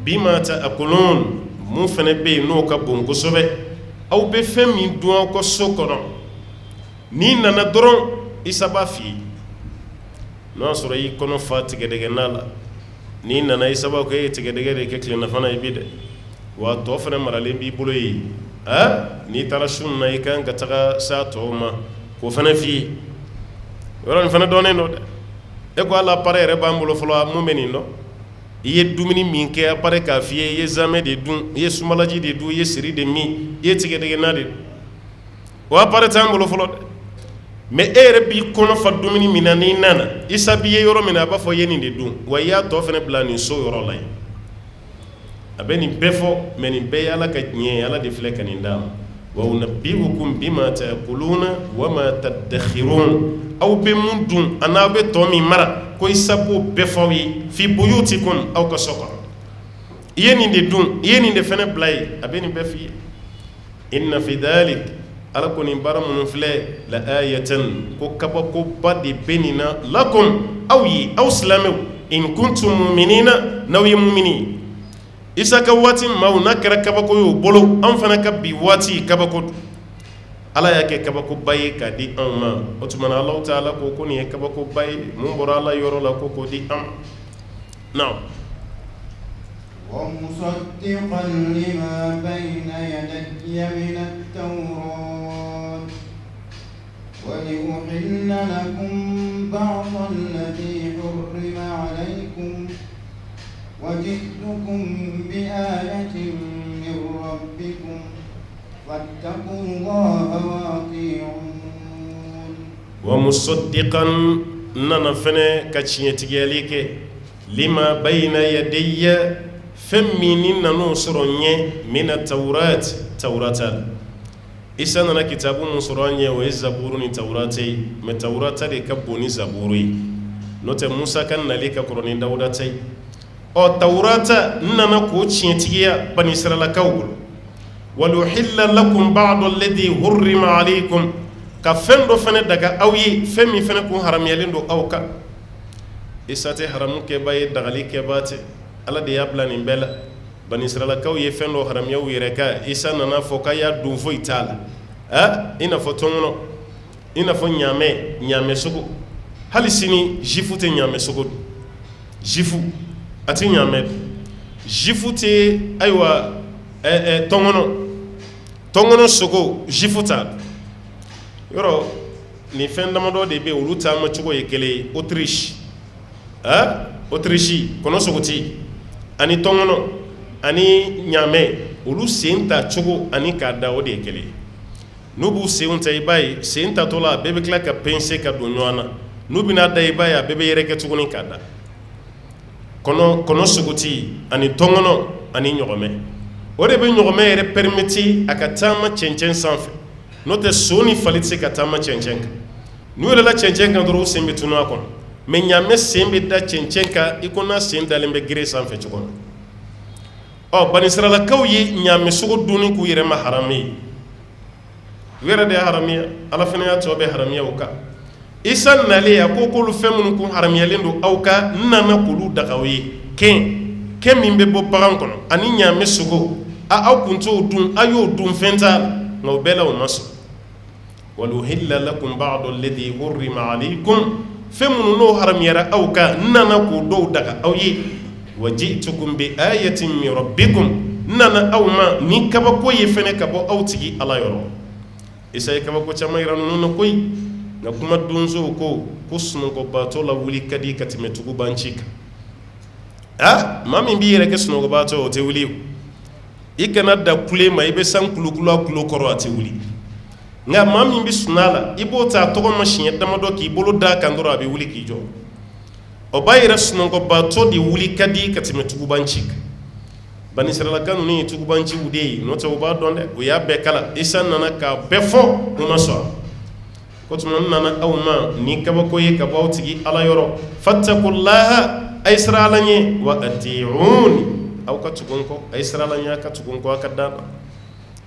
bima ta'kulun mun fɛnɛ bɛ yen n'o ka bon kosɛbɛ aw bɛ fɛn min dun aw ka so kɔnɔ n'i nana dɔrɔn Isa b'a f'i ye n'o y'a sɔrɔ i kɔnɔ fa tigɛdɛgɛna la n'i nana Isa b'a fɔ e ye tigɛdɛgɛ de kɛ tilelafana ye bi dɛ wa tɔ fɛnɛ maralen b'i bolo yen n'i taara sun na i kan ka taga s'a tɔw ma k'o fɛnɛ f'i ye yɔrɔ nin fɛnɛ dɔnnen don dɛ e ko hali appareil yɛrɛ b'an bolo fɔlɔ mun bɛ nin dɔn i ye dumuni min kɛ appareil k'a f'i ye i ye zamɛ de dun i ye sumalaji de dun i ye siri de min i ye tigɛdɛgɛna de dun o appareil t'an bolo fɔlɔ dɛ mais e yɛrɛ b'i kɔnɔ fa dumuni min na n'i nana Isa b'i ye yɔrɔ min na a b'a fɔ i ye nin de dun wa i y'a tɔ fɛnɛ bila nin so yɔrɔ la yen a bɛ nin bɛɛ fɔ mais nin bɛɛ ye ala ka tiɲɛ ye ala de filɛ ka nin d'a ma wa unabbi'ukum bima ta'kuluna wa ma tadakhirun aw bɛ mun dun a n'aw bɛ tɔ min mara ko Isa b'o bɛɛ fɔ aw ye fi buyutikum aw ka so kɔnɔ i ye nin de dun i ye nin de fɛnɛ bila ye a bɛ nin bɛɛ f'i ye inna fi dhalik ala ko nin baara minnu filɛ la ayatan ko kabakoba de bɛ nin na lakum aw ye aw silamɛw in kuntum mu'minina n'aw ye mumini Isa ka waati maaw n'a kɛra kabako ye o bolo an fana ka bi waati kabako don ala y'a kɛ kabakoba ye k'a di anw ma o tuma na Allahu Taala ko nin ye kabakoba ye mun bɔra ala yɔrɔ la ko k'o di an ma naam ومصدقا لما بين يدي من التوراة ولأحل لكم بعض الذي حرم عليكم وجئتكم بآية من ربكم فاتقوا الله وأطيعون ومصدقا ننفن كتشيتياليك لما بين يدي فمن ننصرني من التوراة توراة Isa nana kitabu mun sɔrɔ an ye o ye zaburu ni tawurata ye mais tawurata de ka bon ni zaburu ye n'o tɛ Musa ka nali ka kɔrɔ ni Dawuda ta ye tawurata nana k'o tiɲɛtigiya bani Israɛlakaw bolo waluhilla lakum ba'du alladhi hurrima alaykum ka fɛn dɔ fɛnɛ daga aw ye fɛn min fɛnɛ kun haramuyalen don aw kan Isa tɛ haramu kɛba ye dagali kɛba tɛ ala de y'a bila nin bɛɛ la bani Israɛlakaw ye fɛn dɔ haramuya u yɛrɛ kan Isa nana fɔ k'a y'a dun foyi t'a la i n'a fɔ tɔŋɔnɔ i n'a fɔ ɲaamɛ sogo hali sini jifu tɛ ɲaamɛ sogo dun jifu a tɛ ɲaamɛ dun jifu tɛ ayiwa tɔŋɔnɔ sogo jifu t'a dun yɔrɔ nin fɛn damadɔ de bɛ yen olu taama cogo ye kelen ye Autriche Autriche kɔnɔ sogo tɛ yen ani tɔŋɔnɔ ani ɲaamɛ olu sen ta cogo ani k'a da o de ye kelen n'u b'u senw ta i b'a ye sen tatɔ la a bɛɛ bɛ tila ka pince ka don ɲɔgɔn na n'u bɛna da i b'a ye a bɛɛ bɛ yɛrɛkɛ tuguni k'a da kɔnɔ suguti ani tɔŋɔnɔ ani ɲɔgɔmɛ o de bɛ ɲɔgɔmɛ yɛrɛ permiti a ka taama cɛncɛn sanfɛ n'o tɛ so ni fali tɛ se ka taama cɛncɛn kan n'u yɛrɛla cɛncɛn kan dɔrɔn u sen bɛ tunu a kɔnɔ mɛ ɲaamɛ sen bɛ da cɛncɛn kan i ko n'a sen dalen bɛ gere sanfɛ cogo min Bani Israilakaw ye ɲaamɛ sogo dunni k'u yɛrɛ ma haramu ye u yɛrɛ de ye haramuya Ala fana y'a tɔ bɛɛ haramuya u kan Isa nalen a ko k'olu fɛn minnu kun haramuyalen don aw ka n nana k'olu daga aw ye kɛn min bɛ bɔ bagan kɔnɔ ani ɲaamɛ sogo aw kun t'o dun a y'o dun fɛn t'a la nka o bɛɛ la o ma sɔn waluhilla lakum ba'du alladhi hurrima alaykum fɛn minnu n'o haramuyara aw kan n nana k'o dɔw daga aw ye waji'tukum bi ayatin min rabbikum n nana aw ma ni kabako ye fɛnɛ ka bɔ aw tigi Ala yɔrɔ Isa ye kabako caman yira ninnu na koyi nka kuma donsow ko sunɔgɔbaatɔ la wuli ka di ka tɛmɛ tugubanci kan maa min b'i yɛrɛ kɛ sunɔgɔbaatɔ o tɛ wuli o i kana da kule ma i bɛ san kulukulu a kulo kɔrɔ a tɛ wuli nka maa min bɛ sunɔgɔ a la i b'o ta a tɔgɔ ma siɲɛ damadɔ k'i bolo d'a kan dɔrɔn a bɛ wuli k'i jɔ o b'a yɛrɛ sunɔgɔbaatɔ de wuli ka di ka tɛmɛ tugubanci kan Bani Israilaka ninnu ye tugubanciw de ye n'o tɛ u b'a dɔn dɛ u y'a bɛɛ kala Isa nana k'a bɛɛ fɔ u ma sɔn ko tuma n nana aw ma ni kabako ye ka bɔ aw tigi Ala yɔrɔ fattaqullaha a ye siran Ala ɲɛ wa ati'uni aw ka tugu n kɔ a ye siran Ala ɲɛ a ka tugu n kɔ a ka da la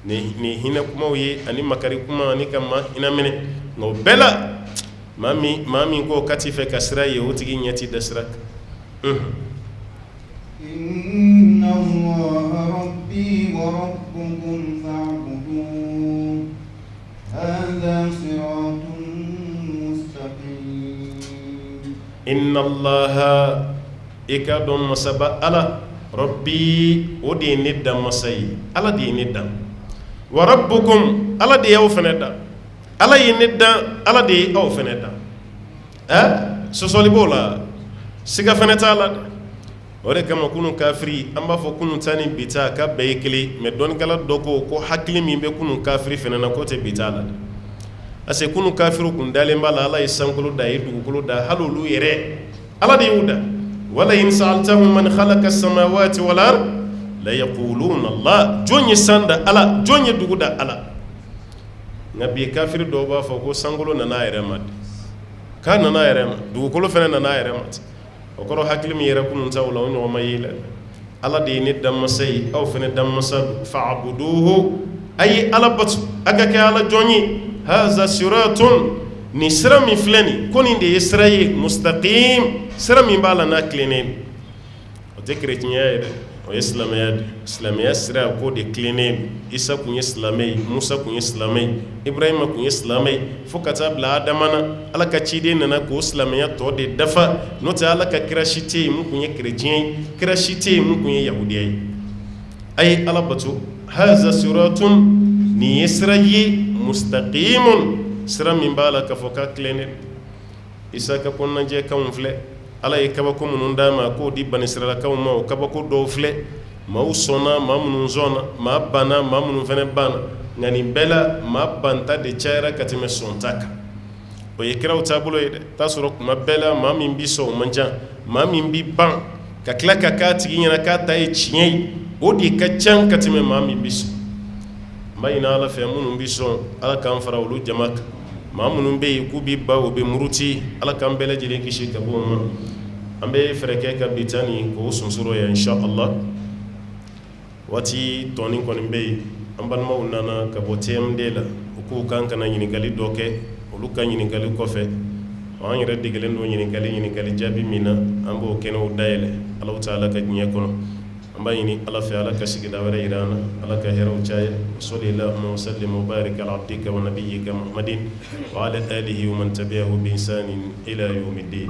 ni hinɛ kumaw ye ani makari kuma ani ka maa hinɛ minɛ nka o bɛɛ la maa min ko ka t'i fɛ ka sira ye o tigi ɲɛ t'i da sira kan Inna Allaha rabbi wa rabbukum fa'buduhu hadha siratun mustaqim Inna Allaha ika don masaba Ala rabbi o de ye ne dan masa ye Ala de ye ne dan wa rabbukum Ala de y'aw fɛnɛ dan Ala ye ne dan Ala de ye aw fɛnɛ dan sɔsɔli b'o la siga fɛnɛ t'a la dɛ o de kama kunun kafiri an b'a fɔ kunun ta ni bi ta ka bɛɛ ye kelen mɛ dɔnnikɛla dɔ ko hakili min bɛ kunun kafiri fɛnɛ na k'o tɛ bi ta la dɛ parce que kunun kafiriw kun dalen b'a la Ala ye sankolo da a ye dugukolo da hali olu yɛrɛ Ala de y'u da wala in sa'altahum man khalaqa as-samawati wal ard la yaquluna Allah jɔn ye san da Ala jɔn ye dugu da Ala nka bi kafiri dɔw b'a fɔ ko sankolo nana a yɛrɛ ma de k'a nana a yɛrɛ ma dugukolo fɛnɛ nana a yɛrɛ ma ten o kɔrɔ hakili min yɛrɛ kunun ta o la o ɲɔgɔn ma ye la Ala de ye ne danmasa ye aw fɛnɛ danmasa don fa'buduhu a ye Ala batu a ka kɛ Ala jɔn ye haza siratun ni sira min filɛ nin ko nin de ye sira ye mustaqim sira min b'a la n'a tilennen o tɛ kerecɛnya ye dɛ o ye silamɛya de silamɛya sira k'o de tilennen Isa kun ye silamɛ ye Musa kun ye silamɛ ye Ibrahima kun ye silamɛ ye fo ka taa bila Adama na Ala ka ciden nana k'o silamɛya tɔ de dafa n'o tɛ Ala ka kira si tɛ yen mun kun ye kerecɛn ye kira si tɛ yen mun kun ye yahudiya ye a ye Ala bato haza siratun nin ye sira ye mustaqimun sira min b'a la k'a fɔ k'a tilennen Isa ka kɔnɔnajɛ kanw filɛ Ala ye kabako minnu d'a ma k'o di Bani Israilakaw ma o kabako dɔw filɛ maaw sɔnna maa minnu sɔnna maa banna maa minnu fɛnɛ banna nka nin bɛɛ la maa banta de cayara ka tɛmɛ sɔnta kan o ye kiraw taabolo ye dɛ t'a sɔrɔ kuma bɛɛ la maa min bi sɔn o man ca maa min bi ban ka tila ka k'a tigi ɲɛna k'a ta ye tiɲɛ ye o de ka ca ka tɛmɛ maa min bi sɔn n b'a ɲini Ala fɛ minnu bi sɔn Ala k'an fara olu jama kan maa minnu bɛ yen k'u bi ba u bɛ muruti Ala k'an bɛɛ lajɛlen kisi ka bɔ o ma an bɛ fɛɛrɛ kɛ ka bi ta nin k'o sunsoro yan insha Allah waati tɔnin kɔni bɛ yen an balimaw nana ka bɔ TMD la u k'u kan kana ɲininkali dɔ kɛ olu ka ɲininkali kɔfɛ an yɛrɛ degelen don ɲininkali jaabi min na an b'o kɛnɛw dayɛlɛ Alahu Taala ka diɲɛ kɔnɔ an b'a ɲini Ala fɛ Ala ka sigida wɛrɛ yira an na Ala ka hɛrɛw caya salli Allahumma wa sallim wa barik ala abdika wa nabiyyika Muhammadin wa ala alihi wa man tabi'ahu bi ihsanin ila yawmiddin